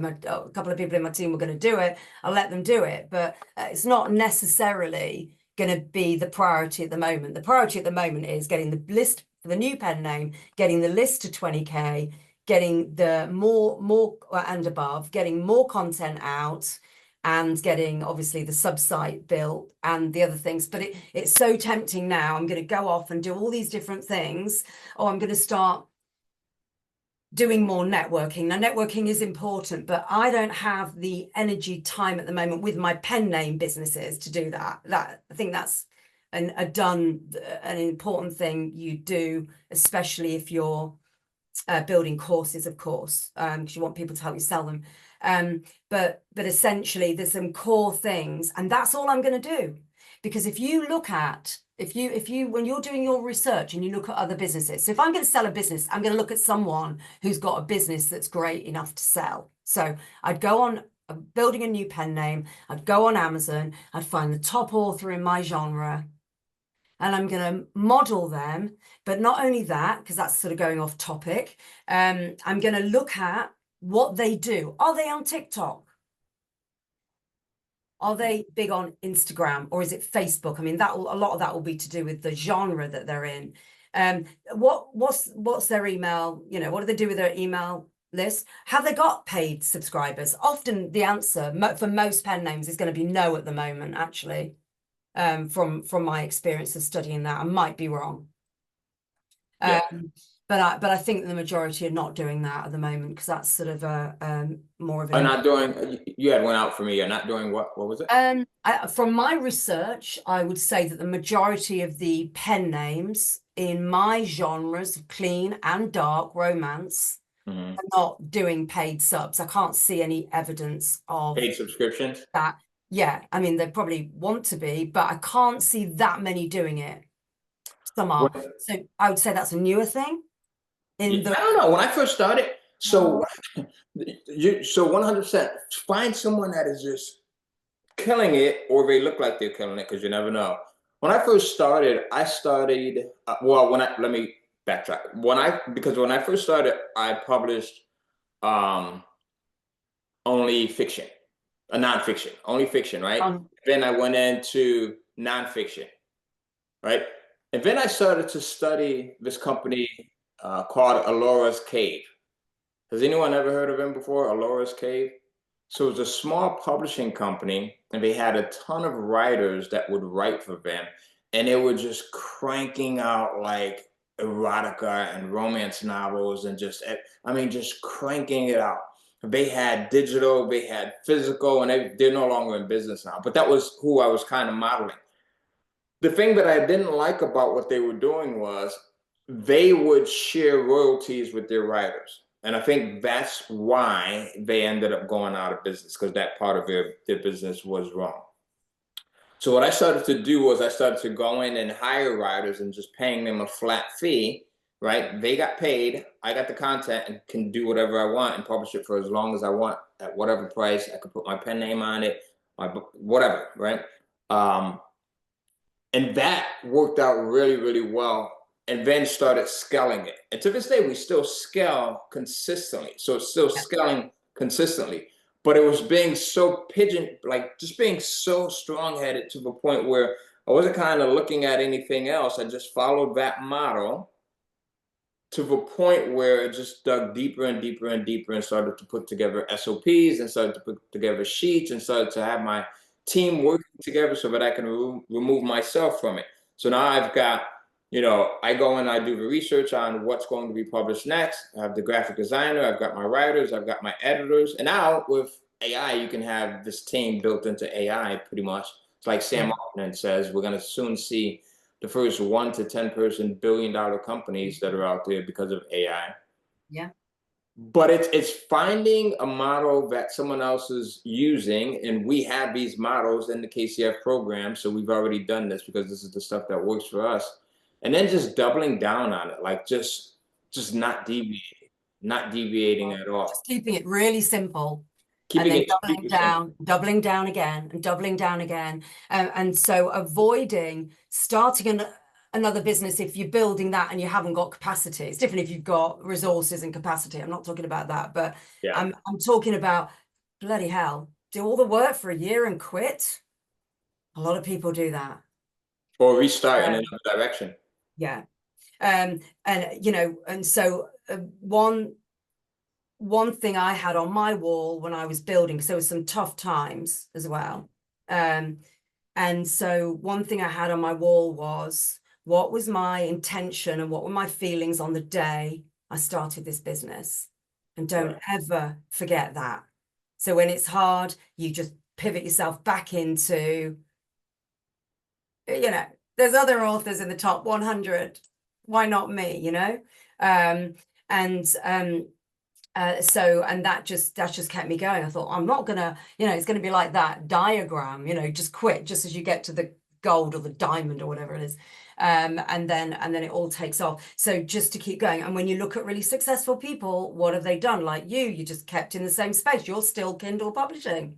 couple of people in my team were going to do it, I'll let them do it. But it's not necessarily going to be the priority at the moment. The priority at the moment is getting the list for the new pen name, getting the list to 20K, getting the more and above, getting more content out, and getting obviously the subsite built and the other things. But it's so tempting now. I'm going to go off and do all these different things, or I'm going to start doing more networking. Now, networking is important, but I don't have the energy, time at the moment with my pen name businesses to do that. I think that's an important thing you do, especially if you're building courses, of course, because you want people to help you sell them. But essentially, there's some core things, and that's all I'm going to do. Because if you look at when you're doing your research and you look at other businesses, so if I'm going to sell a business, I'm going to look at someone who's got a business that's great enough to sell. So I'd go on building a new pen name, I'd go on Amazon, I'd find the top author in my genre, and I'm going to model them. But not only that, because that's sort of going off topic, I'm going to look at what they do. Are they on TikTok? Are they big on Instagram, or is it Facebook? I mean, a lot of that will be to do with the genre that they're in. What's their email? What do they do with their email list? Have they got paid subscribers? Often the answer for most pen names is going to be no at the moment, actually. From my experience of studying that, I might be wrong.
Yeah.
But I think the majority are not doing that at the moment, because that's sort of a more of
I'm
an
not doing. You had one out for me. You're not doing what? What was it?
from my research, I would say that the majority of the pen names in my genres of clean and dark romance
Mm-hmm.
are not doing paid subs. I can't see any evidence of
Paid subscriptions.
that. Yeah, I mean, they probably want to be, but I can't see that many doing it. Some are.
When,
So I would say that's a newer thing in
yeah,
the
I don't know. When I first started, so 100% find someone that is just killing it, or they look like they're killing it, because you never know. When I first started, I started. Let me backtrack. Because when I first started, I published um only fiction, a nonfiction, only fiction, right?
um,
Then I went into nonfiction, right? And then I started to study this company called Alora's Cave. Has anyone ever heard of him before? Alora's Cave? So it was a small publishing company, and they had a ton of writers that would write for them, and they were just cranking out like erotica and romance novels, and I mean, just cranking it out. They had digital, they had physical, and they're no longer in business now. But that was who I was kind of modeling. The thing that I didn't like about what they were doing was they would share royalties with their writers. And I think that's why they ended up going out of business, because that part of their business was wrong. So what I started to do was I started to go in and hire writers and just paying them a flat fee, right? They got paid, I got the content and can do whatever I want and publish it for as long as I want at whatever price. I could put my pen name on it, my whatever, right? Um, and that worked out really, really well. And then started scaling it. And to this day, we still scale consistently. So it's still scaling consistently. But it was being so like just being so strong-headed to the point where I wasn't kind of looking at anything else. I just followed that model to the point where it just dug deeper and deeper and deeper and started to put together SOPs and started to put together sheets and started to have my team working together so that I can remove myself from it. So now I've got, I go and I do the research on what's going to be published next. I have the graphic designer, I've got my writers, I've got my editors. And now with AI, you can have this team built into AI pretty much. It's like Sam Altman says, we're going to soon see the first 1 to 10 person billion-dollar companies that are out there because of AI.
Yeah.
But it's finding a model that someone else is using, and we have these models in the KCF program, so we've already done this because this is the stuff that works for us, and then just doubling down on it, like just not deviating at all.
Just keeping it really simple. And
Keeping
then
it super simple.
doubling down again, and doubling down again. And so avoiding starting another business if you're building that and you haven't got capacity. It's different if you've got resources and capacity. I'm not talking about that, but
Yeah.
I'm talking about, bloody hell, do all the work for a year and quit. A lot of people do that.
Or restart in another direction.
Yeah. And so one thing I had on my wall when I was building, because there was some tough times as well. And so one thing I had on my wall was, what was my intention and what were my feelings on the day I started this business? And don't ever forget that. So when it's hard, you just pivot yourself back into, there's other authors in the top 100. Why not me, and that just kept me going. I thought, I'm not gonna, it's gonna be like that diagram, just quit just as you get to the gold or the diamond or whatever it is. And then it all takes off. So just to keep going. And when you look at really successful people, what have they done? Like you just kept in the same space. You're still Kindle publishing,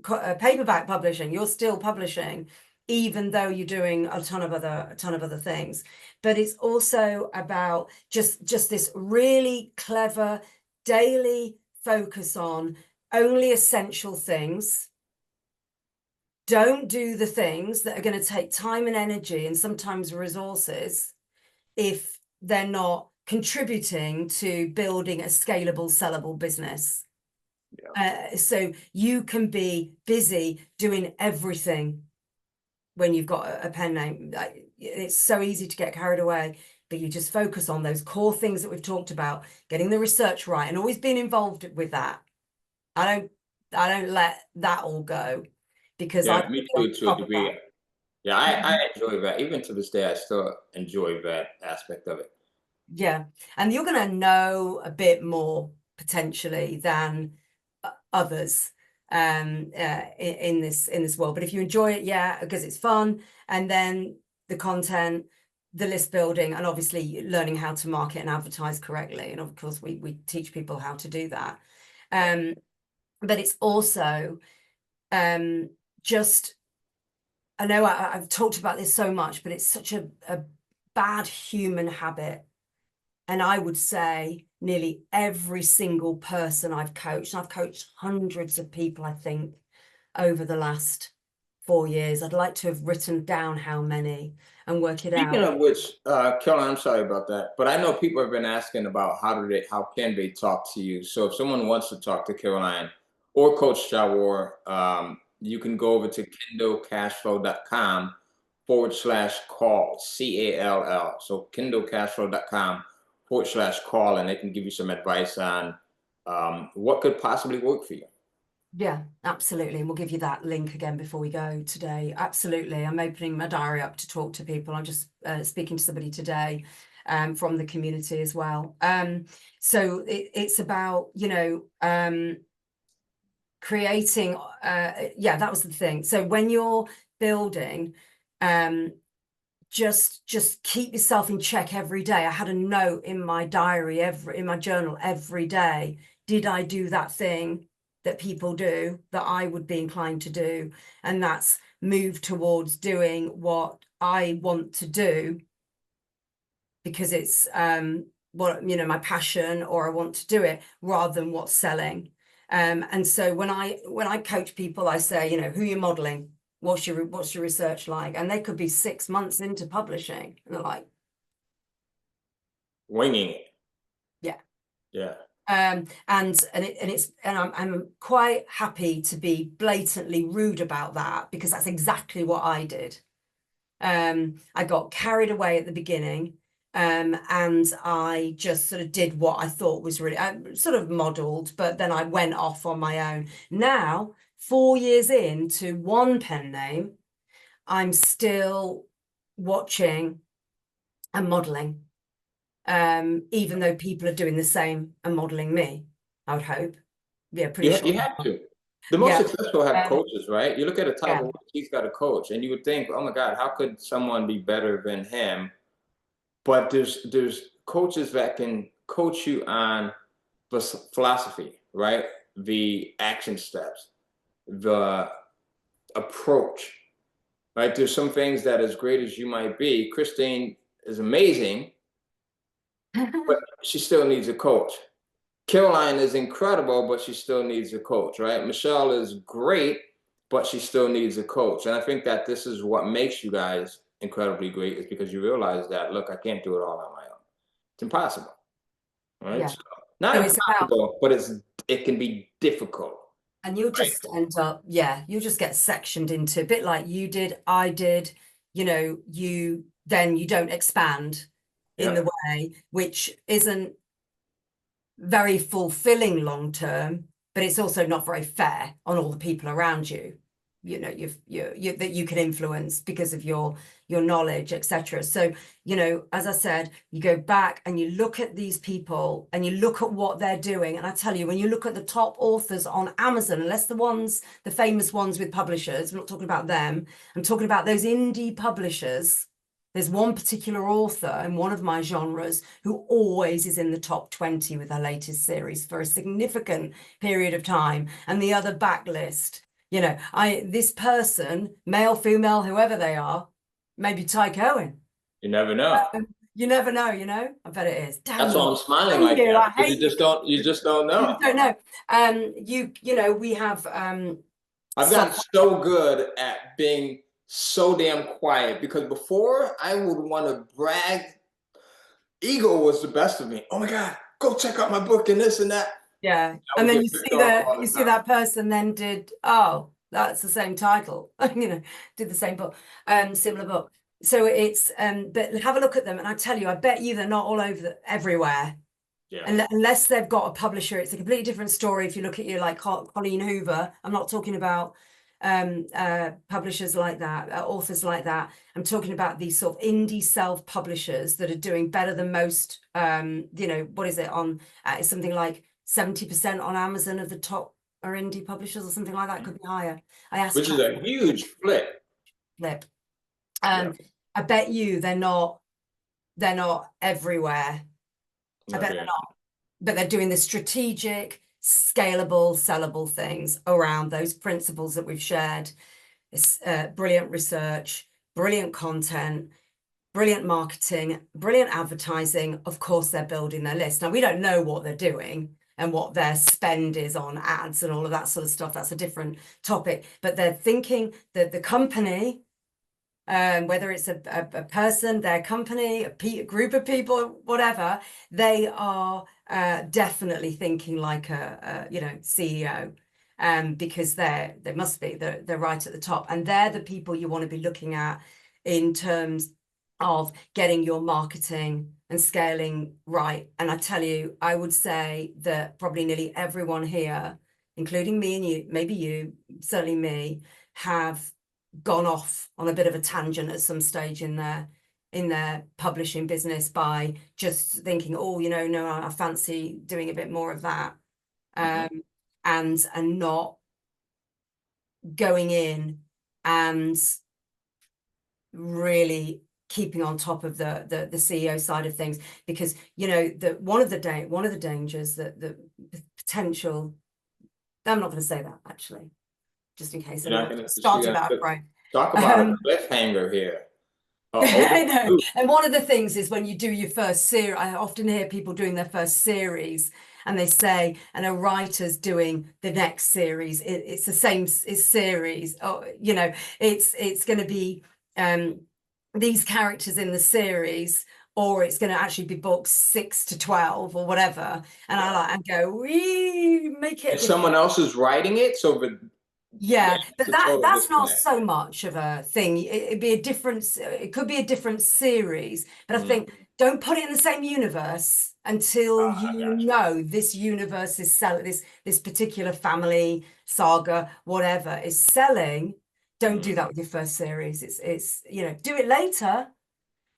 paperback publishing, you're still publishing, even though you're doing a ton of other things. But it's also about just this really clever daily focus on only essential things. Don't do the things that are going to take time and energy and sometimes resources if they're not contributing to building a scalable, sellable business. So you can be busy doing everything when you've got a pen name. It's so easy to get carried away, but you just focus on those core things that we've talked about, getting the research right, and always being involved with that. I don't let that all go, because
Yeah, me too, to a degree. Yeah,
Mm-hmm.
I enjoy that. Even to this day, I still enjoy that aspect of it.
Yeah, and you're going to know a bit more potentially than others in this world. But if you enjoy it, yeah, because it's fun, and then the content, the list building, and obviously learning how to market and advertise correctly. And of course, we teach people how to do that. But it's also just, I know I've talked about this so much, but it's such a bad human habit. And I would say nearly every single person I've coached, and I've coached hundreds of people, I think, over the last 4 years. I'd like to have written down how many and work it
Speaking
out.
of which, Caroline, I'm sorry about that, but I know people have been asking about how can they talk to you. So if someone wants to talk to Caroline or Coach Jawar, you can go over to kindlecashflow.com/call, CALL. So kindlecashflow.com/call, and they can give you some advice on what could possibly work for you.
Yeah, absolutely. And we'll give you that link again before we go today. Absolutely. I'm opening my diary up to talk to people. I'm just speaking to somebody today from the community as well. So it's about, creating, yeah, that was the thing. So when you're building, just keep yourself in check every day. I had a note in my diary, in my journal every day. Did I do that thing that people do that I would be inclined to do? And that's move towards doing what I want to do because it's my passion, or I want to do it, rather than what's selling. And so when I coach people, I say, who you're modeling, what's your research like? And they could be 6 months into publishing and they're like,
Winging it.
yeah.
Yeah.
And I'm quite happy to be blatantly rude about that, because that's exactly what I did. I got carried away at the beginning, and I just sort of did what I thought was really, sort of modeled, but then I went off on my own. Now, 4 years into one pen name, I'm still watching and modeling, even though people are doing the same and modeling me, I would hope. Yeah, pretty sure.
You have to. The most
Yeah.
successful have coaches, right? You look at a Tiger
Yeah.
Woods, he's got a coach, and you would think, oh my God, how could someone be better than him? But there's coaches that can coach you on the philosophy, right? The action steps, the approach, right? There's some things that, as great as you might be, Christine is amazing, but she still needs a coach. Caroline is incredible, but she still needs a coach, right? Michelle is great, but she still needs a coach. And I think that this is what makes you guys incredibly great, is because you realize that, look, I can't do it all on my own. It's impossible, right?
Yeah.
So, not
So it's about,
impossible, but it can be difficult.
and you'll just end up, you'll just get sectioned into a bit like you did, I did, you don't expand in the way, which isn't very fulfilling long term, but it's also not very fair on all the people around you, that you can influence because of your knowledge, etc. So, as I said, you go back and you look at these people and you look at what they're doing. And I tell you, when you look at the top authors on Amazon, unless the famous ones with publishers, I'm not talking about them, I'm talking about those indie publishers. There's one particular author in one of my genres who always is in the top 20 with her latest series for a significant period of time, and the other backlist. This person, male, female, whoever they are, maybe Ty Cohen.
You never know.
You never know, I bet it is.
That's why I'm smiling like that,
I
because
hate
you just don't know.
You don't know. We have
I've gotten so good at being so damn quiet, because before I would want to brag. Ego was the best of me. Oh my God, go check out my book and this and that.
Yeah. And then you see that person then did, oh, that's the same title, did the same book, similar book. So it's, but have a look at them. And I tell you, I bet you they're not all over everywhere.
Yeah.
And unless they've got a publisher, it's a completely different story. If you look at you like Colleen Hoover, I'm not talking about publishers like that, authors like that. I'm talking about these sort of indie self-publishers that are doing better than most. What is it on? It's something like 70% on Amazon of the top are indie publishers, or something like that. Could be higher. I asked,
which is a huge flip.
I bet you they're not everywhere. I bet they're not, but they're doing the strategic, scalable, sellable things around those principles that we've shared. It's brilliant research, brilliant content, brilliant marketing, brilliant advertising. Of course, they're building their list. Now, we don't know what they're doing. and what their spend is on ads and all of that sort of stuff. That's a different topic. But they're thinking that the company, whether it's a person, their company, a group of people, whatever, they are definitely thinking like a CEO, because they must be, they're right at the top, and they're the people you want to be looking at in terms of getting your marketing and scaling right. And I tell you, I would say that probably nearly everyone here, including me and you, maybe you, certainly me, have gone off on a bit of a tangent at some stage in their publishing business by just thinking, oh, no, I fancy doing a bit more of that, and not going in and really keeping on top of the CEO side of things, because one of the dangers, that the potential, I'm not going to say that actually, just in case anyone started that right.
Talk about a cliffhanger here.
I know. And one of the things is when you do your first series, I often hear people doing their first series and they say, and a writer's doing the next series. It's the same series. Or, it's going to be these characters in the series, or it's going to actually be books 6 to 12 or whatever. And I like and go, we make it.
And someone else is writing it, so but
that's not so much of a thing. It'd be a different, it could be a different series, but I think don't put it in the same universe until you know this universe is selling, this particular family saga, whatever, is selling. Don't do that with your first series. It's do it later.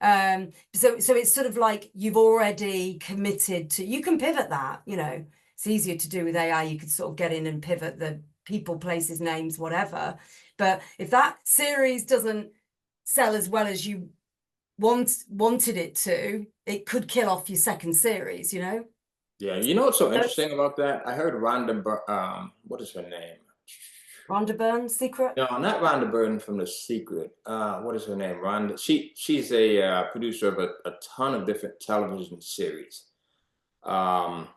So it's sort of like you've already committed to, you can pivot that, it's easier to do with AI. You could sort of get in and pivot the people, places, names, whatever. But if that series doesn't sell as well as you wanted it to, it could kill off your second series,
Yeah, what's so interesting about that? I heard Rhonda, what is her name?
Rhonda Byrne's Secret?
No, not Rhonda Byrne from The Secret. What is her name? Rhonda. She's a producer of a ton of different television series. I'm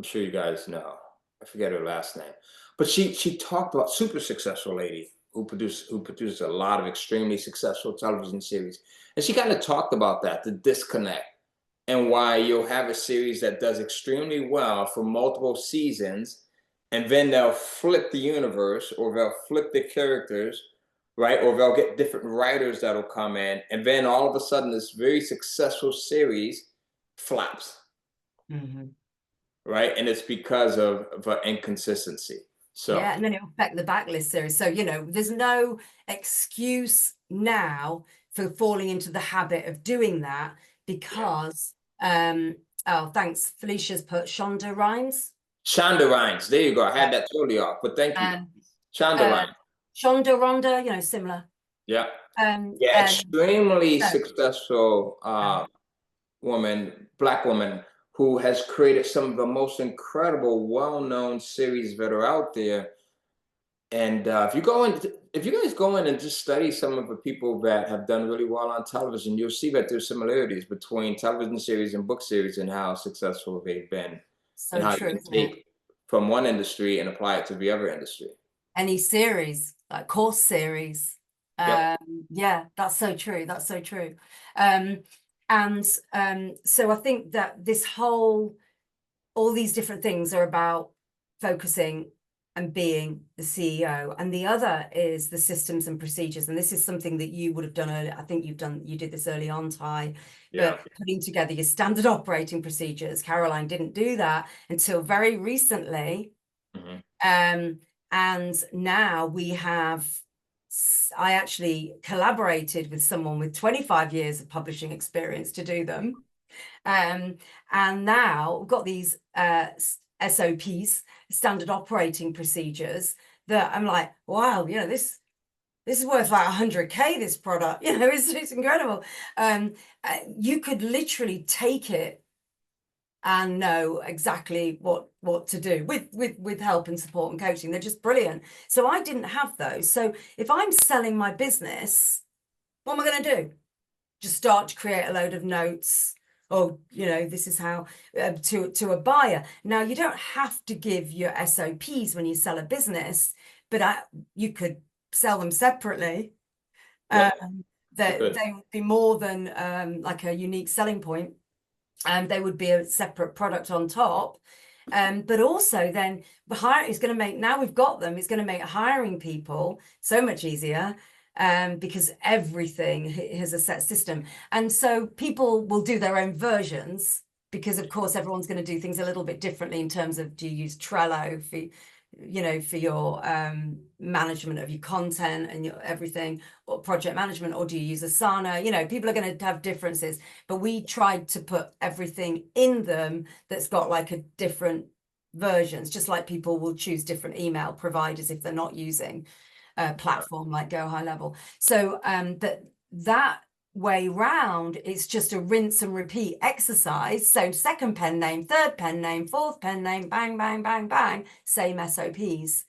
sure you guys know. I forget her last name, but she talked about, super successful lady who produces a lot of extremely successful television series, and she kind of talked about that, the disconnect, and why you'll have a series that does extremely well for multiple seasons, and then they'll flip the universe, or they'll flip the characters, right? Or they'll get different writers that'll come in, and then all of a sudden this very successful series flaps. Right, and it's because of inconsistency. So
yeah, and then it'll affect the backlist series. So there's no excuse now for falling into the habit of doing that, because oh, thanks, Felicia's put Shonda Rhimes.
Shonda Rhimes, there you go. I had that totally off, but thank you. Shonda Rhimes.
Shonda Rhonda, similar.
Yeah. Extremely successful Black woman, who has created some of the most incredible, well-known series that are out there. And if you guys go in and just study some of the people that have done really well on television, you'll see that there's similarities between television series and book series and how successful they've been.
So
and how
true,
you can take from one industry and apply it to the other industry.
Any series, like course series. Yeah, that's so true. That's so true. So I think that all these different things are about focusing and being the CEO. And the other is the systems and procedures. And this is something that you would have done earlier. I think you did this early on, Ty, but putting together your standard operating procedures. Caroline didn't do that until very recently. And now I actually collaborated with someone with 25 years of publishing experience to do them. And now we've got these SOPs, standard operating procedures, that I'm like, wow, this is worth like 100K, this product, it's incredible. You could literally take it and know exactly what to do with help and support and coaching. They're just brilliant. So I didn't have those. So if I'm selling my business, what am I going to do? Just start to create a load of notes oh, this is how to a buyer. Now, you don't have to give your SOPs when you sell a business, but you could sell them separately.
Yeah,
That
good.
they would be more than like a unique selling point. They would be a separate product on top. But also then the hire is going to make, now we've got them, it's going to make hiring people so much easier, because everything has a set system. And so people will do their your because of course everyone's going to do things a little bit differently in terms of, do you use Trello for your management of your content and your everything, or project management, or do you use Asana? People are going to have differences, but we tried to put everything in them that's got like a different versions, just like people will choose different email providers if they're not using a platform like Go High Level. So that way round, it's just a rinse and repeat exercise. So second pen name, third pen name, fourth pen name, bang, bang, bang, bang, same SOPs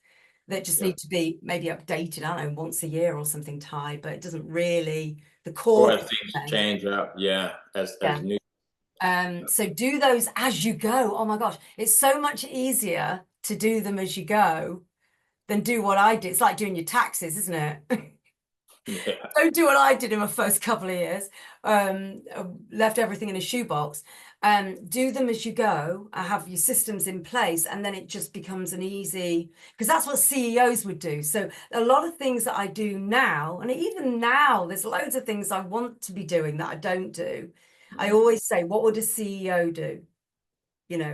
that just
Yeah.
need to be maybe updated, I don't know, once a year or something, Ty, but it doesn't really, the
Or
core
as
doesn't
things
change.
change up, yeah, as
Yeah.
new.
So do those as you go. Oh my gosh, it's so much easier to do them as you go than do what I did. It's like doing your taxes, isn't it?
Yeah.
Don't do what I did in my first couple of years. Left everything in a shoebox. Do them as you go. Have your systems in place, and then it just becomes an easy, because that's what CEOs would do. So a lot of things that I do now, and even now, there's loads of things I want to be doing that I don't do. I always say, what would a CEO do?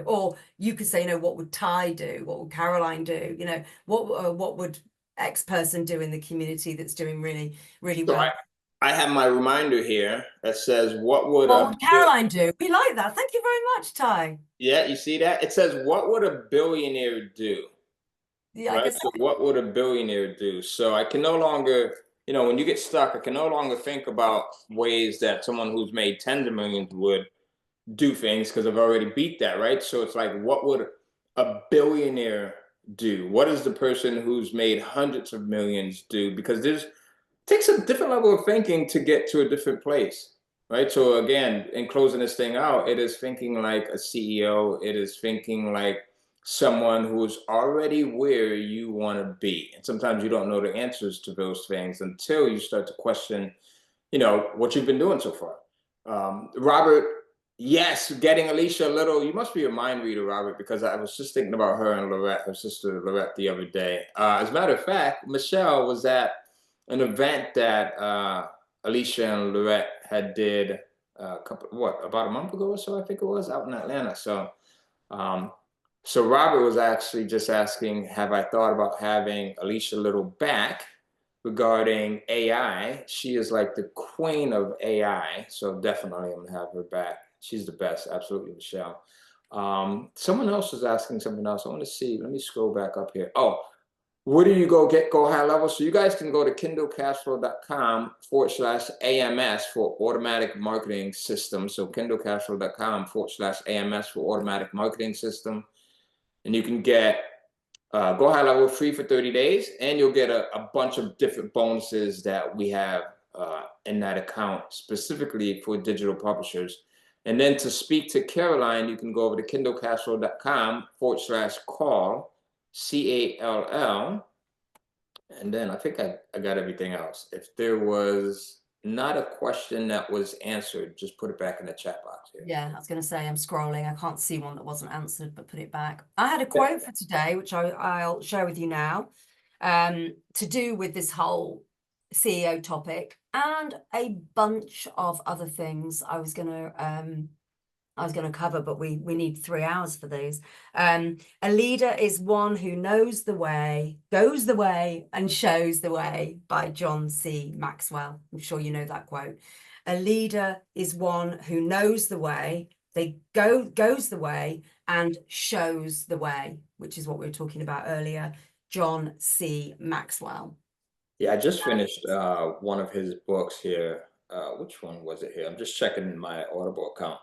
Or you could say, what would Ty do? What would Caroline do? What would X person do in the community that's doing really, really
So
well?
I have my reminder here that says, "What would
What
a
would Caroline do? We like that. Thank you very much, Ty.
yeah?" You see that? It says, "What would a billionaire do?"
Yeah, I
Right.
guess.
So what would a billionaire do? So I can no longer, when you get stuck, I can no longer think about ways that someone who's made tens of millions would do things because I've already beat that, right? So it's like, what would a billionaire do? What does the person who's made hundreds of millions do? Because there's takes a different level of thinking to get to a different place, right? So again, in closing this thing out, it is thinking like a CEO. It is thinking like someone who's already where you want to be. And sometimes you don't know the answers to those things until you start to question, what you've been doing so far. Robert, yes, getting Alicia a little. You must be a mind reader, Robert, because I was just thinking about her and Lorette, her sister Lorette, the other day. As a matter of fact, Michelle was at an event that Alicia and Lorette had did about a month ago or so, I think it was, out in Atlanta. Um, so Robert was actually just asking, have I thought about having Alicia Little back regarding AI? She is like the queen of AI, so definitely I'm gonna have her back. She's the best, absolutely, Michelle. Someone else was asking something else. I want to see. Let me scroll back up here. Oh, where do you go high level? So you guys can go to kindlecashflow.com/AMS for automatic marketing system. So kindlecashflow.com/AMS for automatic marketing system. And you can get Go High Level free for 30 days, and you'll get a bunch of different bonuses that we have in that account specifically for digital publishers. And then to speak to Caroline, you can go over to kindlecashflow.com/call, CALL. And then I think I got everything else. If there was not a question that was answered, just put it back in the chat box here.
Yeah, I was going to say I'm scrolling. I can't see one that wasn't answered, but put it back. I had a
Yeah.
quote for today, which I'll share with you now, to do with this whole CEO topic and a bunch of other things I was going to cover, but we need 3 hours for these. A leader is one who knows the way, goes the way, and shows the way, by John C. Maxwell. I'm sure you know that quote. A leader is one who knows the way, goes the way, and shows the way, which is what we were talking about earlier. John C. Maxwell.
Yeah, I just finished one of his books here. Which one was it here? I'm just checking my Audible account.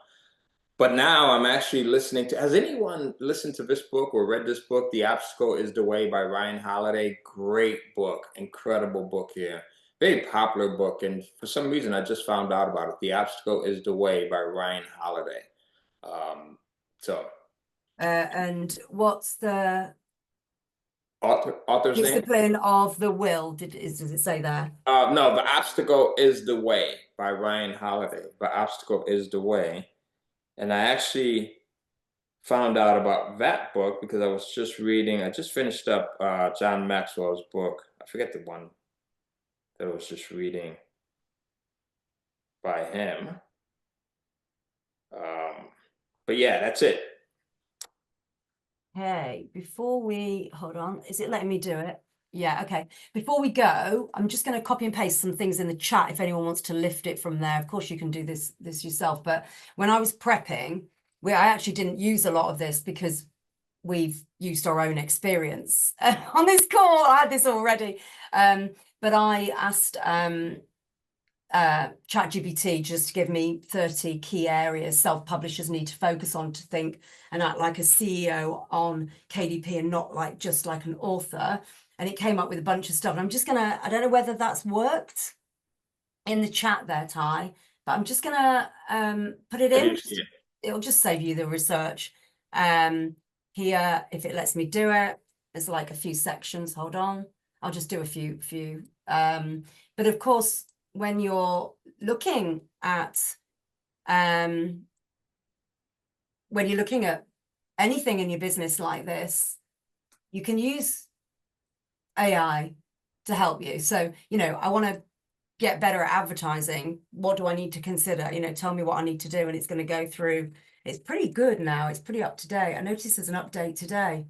But now I'm actually listening to. Has anyone listened to this book or read this book? The Obstacle is the Way by Ryan Holiday. Great book, incredible book here. very popular book, and for some reason, I just found out about it. The Obstacle is the Way by Ryan Holiday. So
And what's the
author's name?
discipline of the will? Does it say there?
No, The Obstacle is the Way by Ryan Holiday. The Obstacle is the Way. And I actually found out about that book because I just finished up John Maxwell's book. I forget the one that I was just reading by him. Um, but yeah, that's it.
Hey, before we hold on, is it letting me do it? Yeah, okay. Before we go, I'm just going to copy and paste some things in the chat if anyone wants to lift it from there. Of course, you can do this yourself. But when I was prepping, I actually didn't use a lot of this because we've used our own experience on this call. I had this already. But I asked ChatGPT just to give me 30 key areas self-publishers need to focus on to think and act like a CEO on KDP and not like just like an author. And it came up with a bunch of stuff. And I'm just gonna, I don't know whether that's worked in the chat there, Ty, but I'm just gonna put it in. It'll just save you the research. Here, if it lets me do it, there's like a few sections. Hold on. I'll just do a few. But of course, when you're looking at anything in your business like this, you can use AI to help you. So, I want to get better at advertising. What do I need to consider? Tell me what I need to do. And it's going to go through. It's pretty good now. It's pretty up to date. I noticed there's an update today.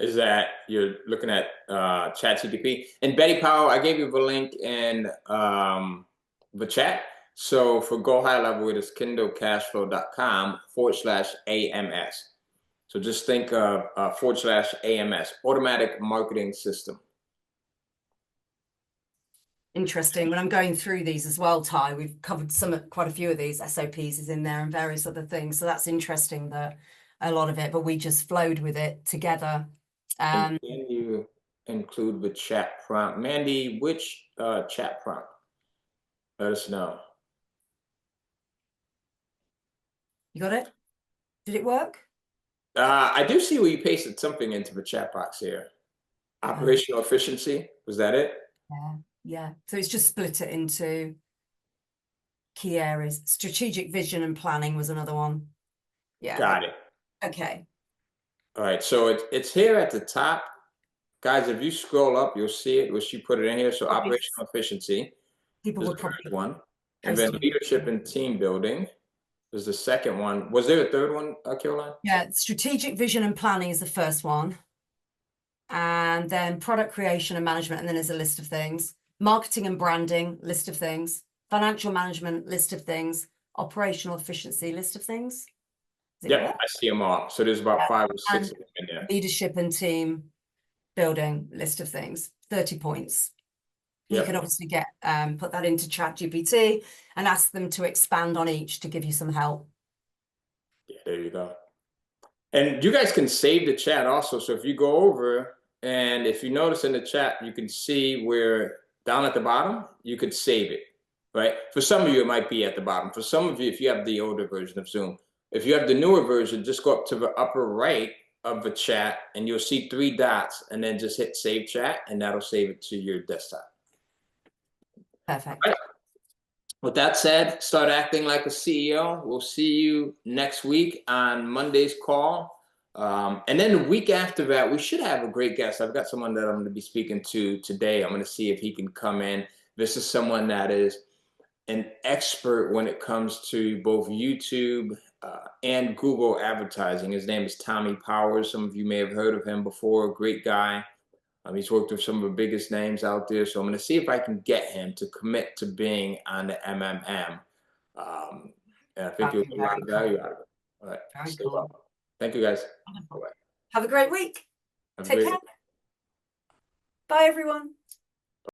Is that you're looking at ChatGPT. And Betty Powell, I gave you the link in the chat. So for Go High Level, it is kindlecashflow.com/AMS. So just think of /AMS, Automatic Marketing System.
Interesting. When I'm going through these as well, Ty, we've covered quite a few of these. SOPs is in there and various other things. So that's interesting that a lot of it, but we just flowed with it together.
And can you include the chat prompt? Mandy, which chat prompt? Let us know.
You got it? Did it work?
I do see where you pasted something into the chat box here. Operational efficiency, was that it?
Yeah. So it's just split it into key areas. Strategic vision and planning was another one. Yeah.
Got it.
Okay.
All right, so it's here at the top. Guys, if you scroll up, you'll see it, where she put it in here. So operational efficiency
People
is
would
the
probably
first one. And then leadership and team building is the second one. Was there a third one, Caroline?
Yeah, strategic vision and planning is the first one. And then product creation and management, and then there's a list of things. Marketing and branding, list of things. Financial management, list of things. Operational efficiency, list of things.
Yeah, I see them all. So there's about 5 or 6 of them in there.
Leadership and team building, list of things, 30 points. You can obviously put that into ChatGPT and ask them to expand on each to give you some help.
Yeah, there you go. And you guys can save the chat also. So if you go over and if you notice in the chat, you can see where down at the bottom, you could save it, right? For some of you, it might be at the bottom. For some of you, if you have the older version of Zoom, if you have the newer version, just go up to the upper right of the chat and you'll see 3 dots and then just hit save chat and that'll save it to your desktop.
Perfect.
Right. With that said, start acting like a CEO. We'll see you next week on Monday's call. And then the week after that, we should have a great guest. I've got someone that I'm going to be speaking to today. I'm going to see if he can come in. This is someone that is an expert when it comes to both YouTube and Google advertising. His name is Tommy Powers. Some of you may have heard of him before. Great guy. He's worked with some of the biggest names out there. So I'm going to see if I can get him to commit to being on the MMM. And I think you'll get a lot of value out of it. All right.
Very
Stay
cool.
well. Thank you, guys.
Have a great week. Take care. Bye, everyone.